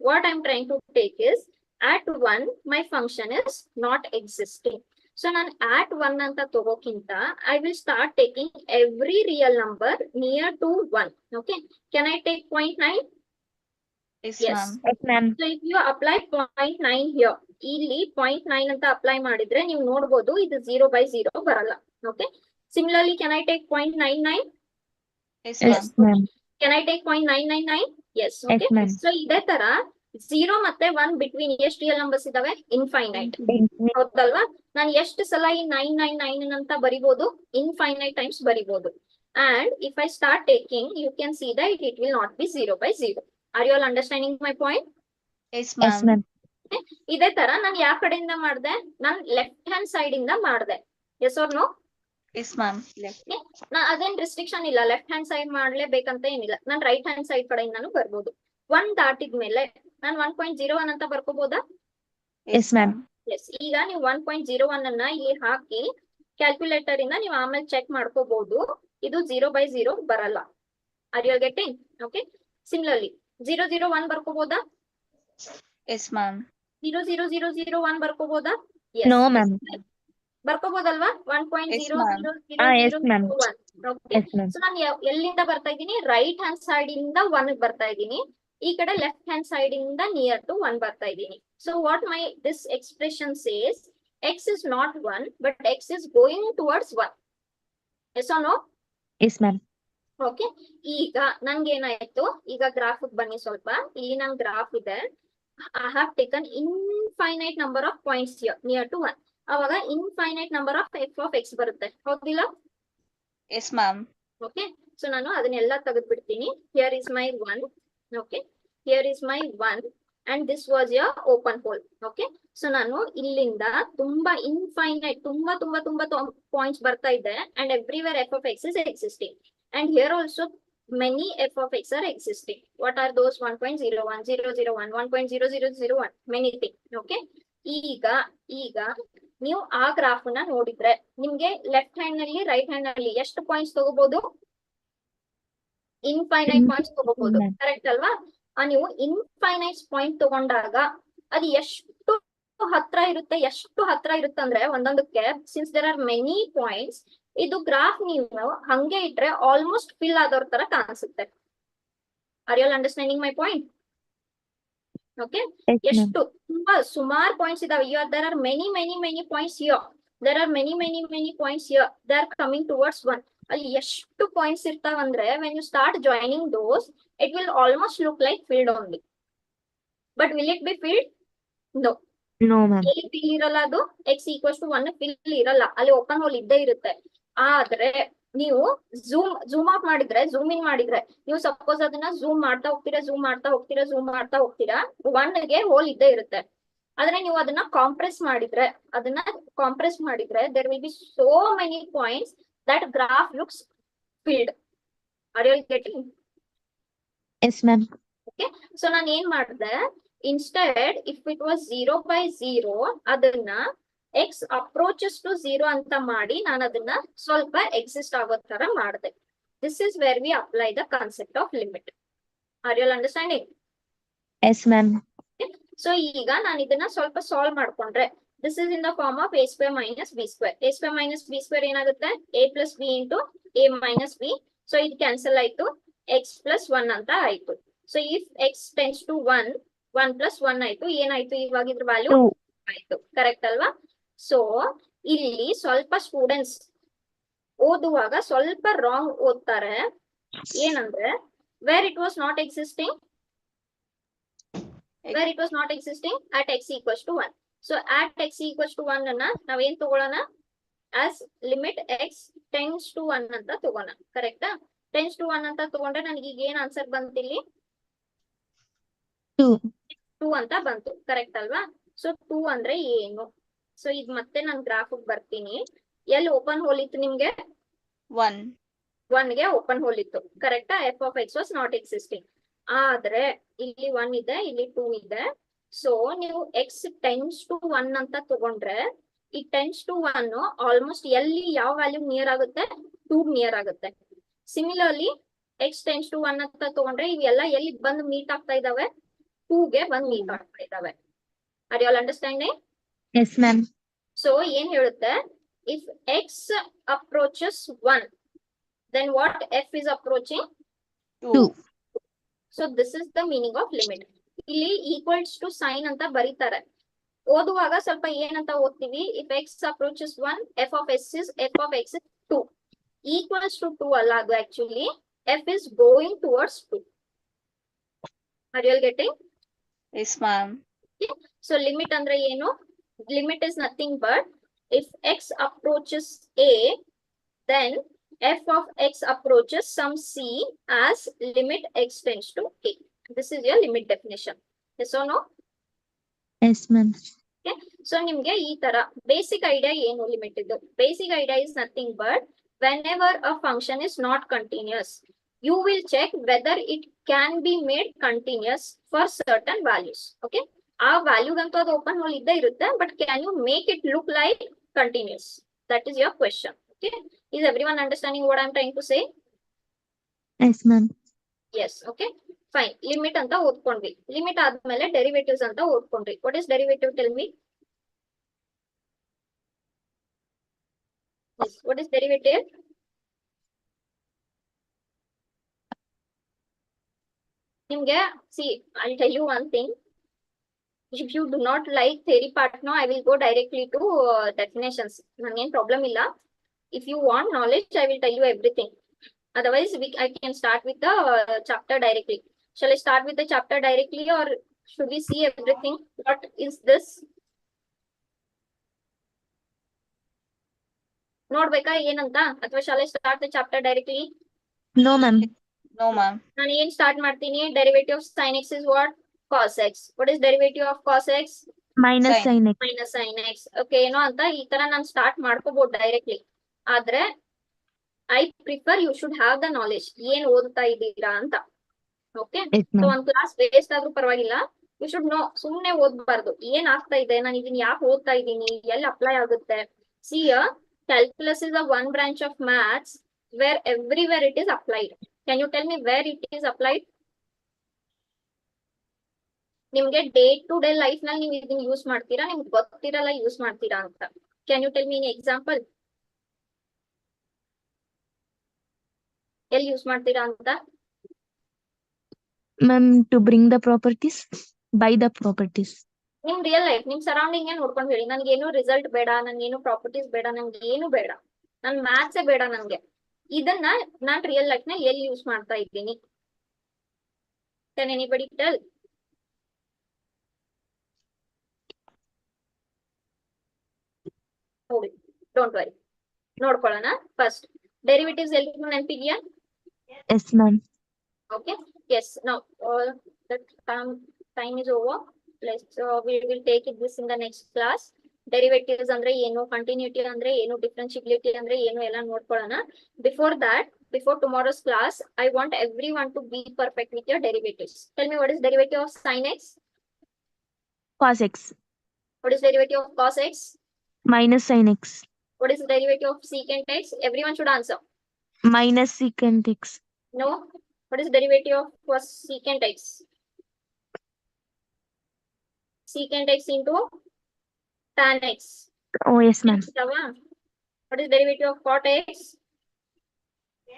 what I am trying to take is at 1 my function is not existing so nan at 1 anta tagokinta I will start taking every real number near to 1 okay can I take 0.9 yes Yes. ma'am Yes, ma'am. so if you apply 0.9 here ಇಲ್ಲಿ 0.9 ಅಂತ apply ಮಾಡಿದ್ರೆ ನೀವು ನೋಡಬಹುದು ಇದು 0 by 0 ಬರಲ್ಲ okay similarly can I take 0.99 yes Yes, ma'am ma'am. can I take 0.999 yes okay Yes, ma'am. so ಇದೇ ತರ 0 ಮತ್ತೆ 1 ಬಿಟ್ವೀನ್ ಎಷ್ಟು ರಿಯಲ್ ನಂಬರ್ಸ್ ಇದಾವೆ ಇನ್ಫೈನೈಟ್ ಹೌದಲ್ವಾ ನಾನು ಎಷ್ಟು ಸಲ ಈ 999 ಅಂತ ಬರಿಬಹುದು ಇನ್ಫೈನೈಟ್ ಟೈಮ್ಸ್ ಬರಿಬಹುದು and if I start taking you can see that it will not be 0 by 0 are you all understanding my point yes Yes, ma'am ma'am. ಇದೇ ತರ ನಾನು ಯಾವ ಕಡೆಯಿಂದ ಮಾಡಿದೆ ನಾನು ಲೆಫ್ಟ್ ಹ್ಯಾಂಡ್ ಸೈಡ್ ಇಂದ ಮಾಡಿದೆ yes or no yes ma'am left ಅದೇನ್ ರಿಸ್ಟ್ರಿಕ್ಷನ್ ಇಲ್ಲ ಲೆಫ್ಟ್ ಹ್ಯಾಂಡ್ ಸೈಡ್ ಮಾಡ್ಲೇಬೇಕಂತ ಏನಿಲ್ಲ ನಾನು ರೈಟ್ ಹ್ಯಾಂಡ್ ಸೈಡ್ ಕಡೆಯಿಂದಾನು ಬರ್ಬೋದು 1 ದಾಟಿದ್ಮೇಲೆ ನಾನು 1.01 ಅಂತ ಬರ್ಕೋಬಹುದಾ Yes, ma'am. ಎಸ್ ಈಗ ನೀವು 1.01 ಅನ್ನ ಇಲ್ಲಿ ಹಾಕಿ ಕ್ಯಾಲ್ಕುಲೇಟರ್ ಇಂದ ನೀವು ಆಮೇಲೆ ಚೆಕ್ ಮಾಡ್ಕೋಬಹುದು ಇದು 0 by 0 ಬರಲ್ಲ are you getting okay similarly 001 ಬರ್ಕೋಬಹುದಾ yes ma'am 0 0 0 0 1 ಬರ್ಕೋಬೋದಾ? No, ma'am. ಬರ್ಕೋಬೋದಲ್ವಾ? 1.0 Yes, ma'am. 0 0 Yes, 0 ma'am. 1. ಓಕೆ, Yes, ma'am. ಸೊ ನಾನು ಎಲ್ಲಿಂದ ಬರ್ತಾ ಇದ್ದೀನಿ? ರೈಟ್ ಹ್ಯಾಂಡ್ ಸೈಡ್ ಇಂದ 1 ಬರ್ತಾ ಇದ್ದೀನಿ. ಈ ಕಡೆ ಲೆಫ್ಟ್ ಹ್ಯಾಂಡ್ ಸೈಡ್ ಇಂದ ನಿಯರ್ ಟು 1 ಬರ್ತಾ ಇದ್ದೀನಿ. So what my this expression says, x is not 1 but x is going towards 1. Yes or no? Yes, ma'am. Okay, ಈಗ ನನ್ಗೇನಾಯ್ತು, ಈಗ ಗ್ರಾಫ್ ಬನ್ನಿ ಸ್ವಲ್ಪ. ಇಲ್ಲಿ ನನ್ ಗ್ರಾಫ್ ಇದೆ. I have taken infinite number of points here near to 1. ಅವಾಗ infinite number of f of x ಬರುತ್ತೆ, ಹೌದಿಲ್ಲ? Yes, ma'am. ಓಕೆ, ಸೊ ನಾನು ಅದನ್ನೆಲ್ಲ ತೆಗೆದ್ಬಿಡ್ತೀನಿ. Here is my 1. Okay, here is my 1 and this was your open hole. Okay, so ನಾನು ಇಲ್ಲಿಂದ ತುಂಬಾ infinite ತುಂಬಾ ತುಂಬಾ ತುಂಬಾ ಪಾಯಿಂಟ್ಸ್ ಬರ್ತಾ ಇದೆ and everywhere f of x is existing and here also many f of x are existing. What are those? 1.01 001 1.0001 many thing. Okay, ಈಗ ನೀವು ಆ ಗ್ರಾಫ್ ನ ನೋಡಿದ್ರೆ ನಿಮ್ಗೆ ಲೆಫ್ಟ್ ಹ್ಯಾಂಡ್ ನಲ್ಲಿ ರೈಟ್ ಹ್ಯಾಂಡ್ ನಲ್ಲಿ ಎಷ್ಟು ಪಾಯಿಂಟ್ಸ್ ತಗೋಬಹುದು? ಇನ್ಫೈನೈಟ್ ಪಾಯಿಂಟ್ಸ್ ತಗೋಬಹುದು, ಕರೆಕ್ಟ್ ಅಲ್ವಾ? ನೀವು ಇನ್ಫೈನೈಟ್ ಪಾಯಿಂಟ್ ತಗೊಂಡಾಗ ಅದು ಎಷ್ಟು ಹತ್ರ ಇರುತ್ತೆ ಅಂದ್ರೆ ಒಂದೊಂದಕ್ಕೆ, since there are many points, ಇದು ಗ್ರಾಫ್ ನೀವು ಹಂಗೆ ಇಟ್ರೆ ಆಲ್ಮೋಸ್ಟ್ ಫಿಲ್ ಆದವ್ರ ತರ ಕಾಣಿಸುತ್ತೆ. Are you understanding my point? Okay, ಎಷ್ಟು ತುಂಬಾ ಸುಮಾರು ಪಾಯಿಂಟ್ಸ್ ಇದಾವೆ. There are many many many points here, there are many many many points here, they are coming towards 1. ಅಲ್ಲಿ ಎಷ್ಟು ಪಾಯಿಂಟ್ಸ್ ಇರ್ತಾವಂದ್ರೆ when you start joining those it will almost look like filled only, but will it be filled? No. No, ma'am. ಎಲ್ಲಿ fill ಇರಲ್ಲ, ಅದು x equals to 1 fill ಇರಲ್ಲ, ಅಲ್ಲಿ open hole ಇದ್ದೇ ಇರುತ್ತೆ. ಆದ್ರೆ ನೀವು ಝೂಮ್ ಔಟ್ ಮಾಡಿದ್ರೆ, ಝೂಮ್ ಇನ್ ಮಾಡಿದ್ರೆ, ನೀವು ಸಪೋಸ್ ಅದನ್ನ ಝೂಮ್ ಮಾಡ್ತಾ ಹೋಗ್ತೀರಾ 1 ಗೆ ಹೋಲ್ ಇದ್ದೇ ಇರುತ್ತೆ. ಆದ್ರೆ ನೀವು ಅದನ್ನ ಕಾಂಪ್ರೆಸ್ ಮಾಡಿದ್ರೆ there will be so many points that graph looks filled. Are you getting? Yes, ma'am. Okay, so ನಾನು ಏನ್ ಮಾಡಿದೆ, ಇನ್ಸ್ಟೆಡ್ ಇಫ್ ಇಟ್ ವಾಸ್ 0/0 ಅದನ್ನ x ಅಪ್ರೋಚಸ್ ಟು 0 ಅಂತ ಮಾಡಿ ನಾನು ಅದನ್ನ ಸ್ವಲ್ಪ ಎಕ್ಸಿಸ್ಟ್ ಆಗೋ ತರ ಮಾಡಿದೆ. This is where we apply the concept of limit. Are you understanding? Yes, ma'am. So ಈಗ ನಾನು ಇದನ್ನ ಸ್ವಲ್ಪ ಸಾಲ್ವ್ ಮಾಡ್ಕೊಂಡ್ರೆ, this is in the form of a square minus b square. a square minus b square ಏನಾಗುತ್ತೆ? a plus b into a minus b. So ಇದು cancel ಆಯ್ತು, x plus 1 ಅಂತ ಆಯ್ತು. So if x tends to 1 plus 1 ಆಯ್ತು, ಏನಾಯ್ತು ಇವಾಗ ಇದ್ರ value 2. ಆಯ್ತು, ಕರೆಕ್ಟ್ ಅಲ್ವಾ? ಸೊ ಇಲ್ಲಿ ಸ್ವಲ್ಪ ಸ್ಟೂಡೆಂಟ್ಸ್ ಓದುವಾಗ ಸ್ವಲ್ಪ ರಾಂಗ್ ಓದ್ತಾರೆ. ಏನಂದ್ರೆ where it was not existing at x equals to 1. So at x equals to 1 ಅನ್ನ ನಾವೇನ್ ತಗೊಳ್ಳೋಣ? As limit x tends to 1 ಅಂತ ತಗೋಣ, ಕರೆಕ್ಟಾ? tends to 1 ಅಂತ ತಗೊಂಡ್ರೆ ನನಗೆ ಈಗ ಏನ್ ಆನ್ಸರ್ ಬಂತಿಲ್ಲಿ? 2 ಅಂತ ಬಂತು, ಕರೆಕ್ಟ್ ಅಲ್ವಾ? ಸೊ 2 ಅಂದ್ರೆ ಏನು? ಸೊ ಇದು ಮತ್ತೆ ನಾನು ಗ್ರಾಫ್ ಬರ್ತೀನಿ. ಎಲ್ಲಿ ಓಪನ್ ಹೋಲ್ ಇತ್ತು ನಿಮ್ಗೆ? 1 ಗೆ ಓಪನ್ ಹೋಲ್ ಇತ್ತು, ಕರೆಕ್ಟಾ? f of x was not existing. ಆದ್ರೆ ಇಲ್ಲಿ 1 ಇದೆ, ಇಲ್ಲಿ 2 ಇದೆ. ಸೊ ನೀವು x tends to 1 ಅಂತ ತಗೊಂಡ್ರೆ ಈ tends to 1 ಆಲ್ಮೋಸ್ಟ್ ಎಲ್ಲಿ ಯಾವ ವ್ಯಾಲ್ಯೂ ನಿಯರ್ ಆಗುತ್ತೆ? 2 ನಿಯರ್ ಆಗುತ್ತೆ. ಸಿಮಿಲರ್ಲಿ x tends to 1 ಅಂತ ತಗೊಂಡ್ರೆ ಇವೆಲ್ಲ ಎಲ್ಲಿ ಬಂದು ಮೀಟ್ ಆಗ್ತಾ ಇದಾವೆ? 2 ಗೆ ಬಂದು ಮೀಟ್ ಆಗ್ತಾ ಇದಾವೆ. Are you all understanding? Yes, ma'am. So ಏನ್ ಹೇಳುತ್ತೆ? If x approaches 1 then what f is approaching? 2. So this is the meaning of limit. ಇಲ್ಲಿ ಈಕ್ವಲ್ಸ್ ಟು ಸೈನ್ ಅಂತ ಬರೀತಾರೆ. ಓದುವಾಗ ಸ್ವಲ್ಪ ಏನಂತ ಓದ್ತೀವಿ? If x approaches 1 f of x is 2. Equals to 2 ಅಲ್ಲ, ಅದು actually f is going towards 2. Are you getting? Yes, ma'am. So limit ಅಂದ್ರೆ ಏನು? Limit is nothing but if x approaches a then f of x approaches some c as limit x tends to a. This is your limit definition. Yes or no? Yes, ma'am. Okay, so ನಿಮ್ಗೆ ಈ ತರ basic idea ಏನು limit ಇದು? Basic idea is nothing but whenever a function is not continuous you will check whether it can be made continuous for certain values. Okay, ಆ ವ್ಯಾಲ್ಯೂಗಂತೂ ಅದು open hole ಇದ್ದೇ ಇರುತ್ತೆ, but can you make it look like continuous? That is your question. Okay, is everyone understanding what I'm trying to say? Yes, ma'am. Yes. Okay, fine. Limit ಅಂತ ಓದ್ಕೊಂಡ್ವಿ. Limit ಆದ್ಮೇಲೆ derivatives ಅಂತ ಓದ್ಕೊಂಡ್ವಿ. What is derivative? Tell me. What is derivative? ನಿಮ್ಗೆ see I tell you one thing. If you do not like theory part now, I will go directly to definitions. Nangen problem illa. If you want knowledge, I will tell you everything. Otherwise, I can start with the chapter directly. Shall I start with the chapter directly, or should we see everything? What is this? ನೋಡ್ಬೇಕಾ ಏನಂತ, ಅಥವಾ shall I start the chapter directly? No, ma'am. No, ma'am. ನಾನು ಏನ್ start ಮಾಡ್ತೀನಿ? Derivative of sin x is what? Cos x. What is derivative of cos x? Minus Sin. sin x. Minus sin x. Okay, ಏನೋ ಅಂತ ಈ ತರ ನಾನು start ಮಾಡ್ಕೋಬಹುದು directly. ಆದ್ರೆ I prefer you should have the knowledge, ಏನ್ ಓದ್ತಾ ಇದ್ದೀರಾ ಅಂತ. Okay, Yes, so ma'am. ಒಂದ್ ಕ್ಲಾಸ್ ವೇಸ್ಟ್ ಆದ್ರೂ ಪರವಾಗಿಲ್ಲ, ಯು ಶುಡ್ ನೋ. ಸುಮ್ನೆ ಓದ್ಬಾರ್ದು, ಏನ್ ಆಗ್ತಾ ಇದೆ, ನಾನು ಇದನ್ನ ಯಾಕೆ ಓದ್ತಾ ಇದ್ದೀನಿ, ಎಲ್ಲಿ ಅಪ್ಲೈ ಆಗುತ್ತೆ. C calculus is a one branch of maths where everywhere it is applied. Can you tell me where it is applied? ನಿಮ್ಗೆ ಡೇ ಟು ಡೇ ಲೈಫ್ ನಲ್ಲಿ ನೀವು ಇದನ್ನ ಯೂಸ್ ಮಾಡ್ತೀರಾ, ನಿಮ್ಗೆ ಗೊತ್ತಿರಲ್ಲ ಯೂಸ್ ಮಾಡ್ತೀರಾ ಅಂತ. Can you tell me example? ಎಲ್ಲಿ ಯೂಸ್ ಮಾಡ್ತೀರಾ ಅಂತ? Ma'am, to bring the properties, buy the properties. ನಿಮ್ ರಿಯಲ್ ಲೈಫ್, ನಿಮ್ ಸರೌಂಡಿಂಗ್ ನೋಡ್ಕೊಂಡು ಹೇಳಿ. ನನ್ಗೇನು ರಿಸಲ್ಟ್ ಬೇಡ, ನನ್ಗೇನು ಪ್ರಾಪರ್ಟೀಸ್ ಬೇಡ, ನನ್ಗೆ ಏನು ಬೇಡ, ನನ್ ಮ್ಯಾಥ್ಸೇ ಬೇಡ ನನ್ಗೆ. ಇದನ್ನ ನಾನ್ ರಿಯಲ್ ಲೈಫ್ ನ ಎಲ್ಲಿ ಯೂಸ್ ಮಾಡ್ತಾ ಇದ್ದೀನಿ? Can anybody tell? ನೋಡಿ, ಡೋಂಟ್ ವರಿ, ನೋಡ್ಕೊಳ್ಳೋಣ. ಫಸ್ಟ್ ಡೆರಿವೇಟಿವ್ಸ್ ಎಲ್ರಿಗೂ ನೆನಪಿದ್ಯಾ? Yes, ma'am. Okay, yes. Now the time is over. Let's we will take it this in the next class. Derivatives andre eno, continuity andre eno, differentiability andre eno ella nodkolana. Before that, before tomorrow's class, I want everyone to be perfect with your derivatives. Tell me, what is derivative of sin x? Cos x. What is derivative of cos x? Minus sin x. What is the derivative of secant x? Everyone should answer. Minus secant x. No. What is derivative of secant x? Secant x into tan x. Oh, yes, ma'am. What is derivative of cot x?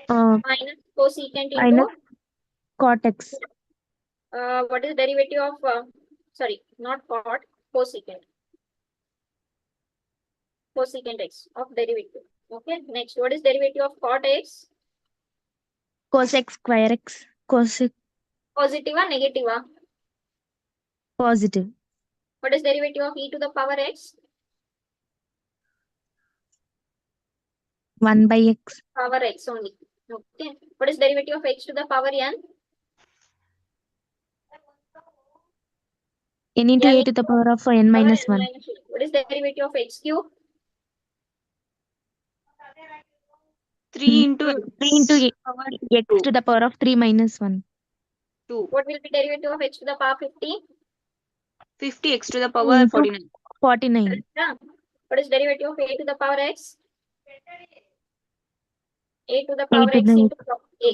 Minus cosecant into Minus cot x. what is derivative of sorry, not cot, cosecant. Cosecant x of derivative. Okay, next, what is derivative of cot x? Cos x square x. Positive or negative? Positive. What is derivative of e to the power x? 1 by x. Power x only. Okay. What is derivative of x to the power n? N into N a to the power of n minus 1. What is derivative of x cube? 3 into 3 into x to the power of 3 minus 1. 2. What will be derivative of x to the power 50? 50 x to the power Into 49. 49. Yeah. What is derivative of a to the power x? A to the power to x the- into a.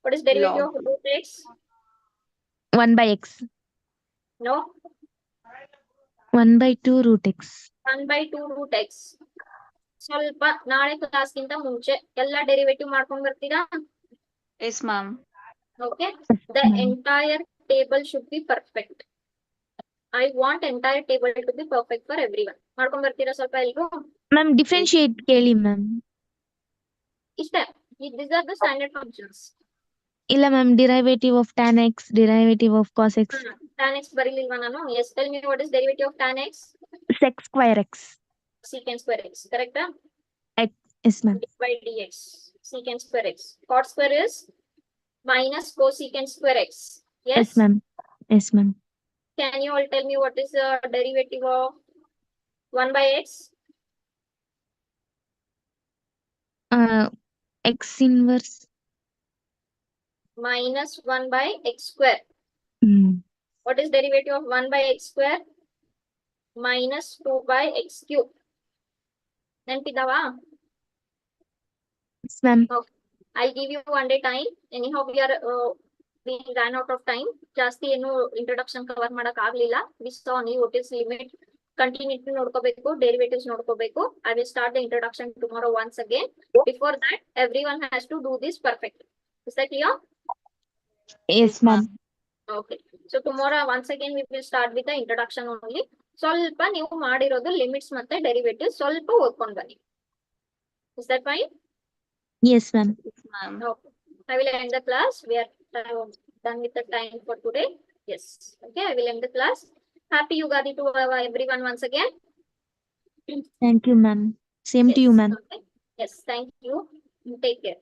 What is derivative Log. of root x? 1 by x. No. 1 by 2 root x. 1 by 2 root x. ಸ್ವಲ್ಪ ನಾಳೆ ಕ್ಲಾಸ್ಗಿಂತ ಮುಂಚೆ ಎಲ್ಲ derivative ಮಾಡ್ಕೊಂಡ್ ಬರ್ತೀರಾ? Yes, ma'am. Okay. The entire table should be perfect. I want entire table to be perfect for everyone. ಮಾಡ್ಕೊಂಡ್ ಬರ್ತೀರಾ ಸ್ವಲ್ಪ ಎಲ್ರು? Ma'am, differentiate ಕೇಳಿ ma'am. ಇಷ್ಟೇ. These are the standard functions. ಇಲ್ಲ ma'am, derivative of tan x, derivative of cos x. Tan x ಬರೀಲಿಲ್ವಾ ನಾನು? Yes, tell me, what is derivative of tan x? Sec square x. Secant square x, correct? Yes ma'am. By dx, secant square x. Cot square is minus cosecant square x. Yes? Yes ma'am. Yes ma'am. Can you all tell me what is the derivative of 1 by x? X inverse. Minus 1 by x square. What is derivative of 1 by x square? Minus 2 by x cube. ನೆನಪಿದ್ದಾವಾ? Yes ma'am. I'll give you one day time. Anyhow, we are we ran out of time. ಜಾಸ್ತಿ ಏನು introduction cover ಮಾಡಕ್ ಆಗ್ಲಿಲ್ಲ. We saw new what is limit, continuity ನೋಡ್ಕೋಬೇಕು, derivatives ನೋಡ್ಕೋಬೇಕು. I will start the introduction tomorrow once again. Before that, everyone has to do this perfect. Is that clear? Yes, ma'am. Okay. So tomorrow once again we will start with the introduction only. ಸ್ವಲ್ಪ ನೀವು ಮಾಡಿರೋದು limits ಮತ್ತೆ derivatives ಸ್ವಲ್ಪ ಓದ್ಕೊಂಡು ಬನ್ನಿ. Is that fine? Yes, ma'am. Yes, ma'am. Okay. I will end the class. We are done with the time for today. Yes. Okay, I will end the class. Happy Yugadi to everyone once again. Thank you, ma'am. Same to you, Yes. ma'am. Okay. Yes, thank you. Take care.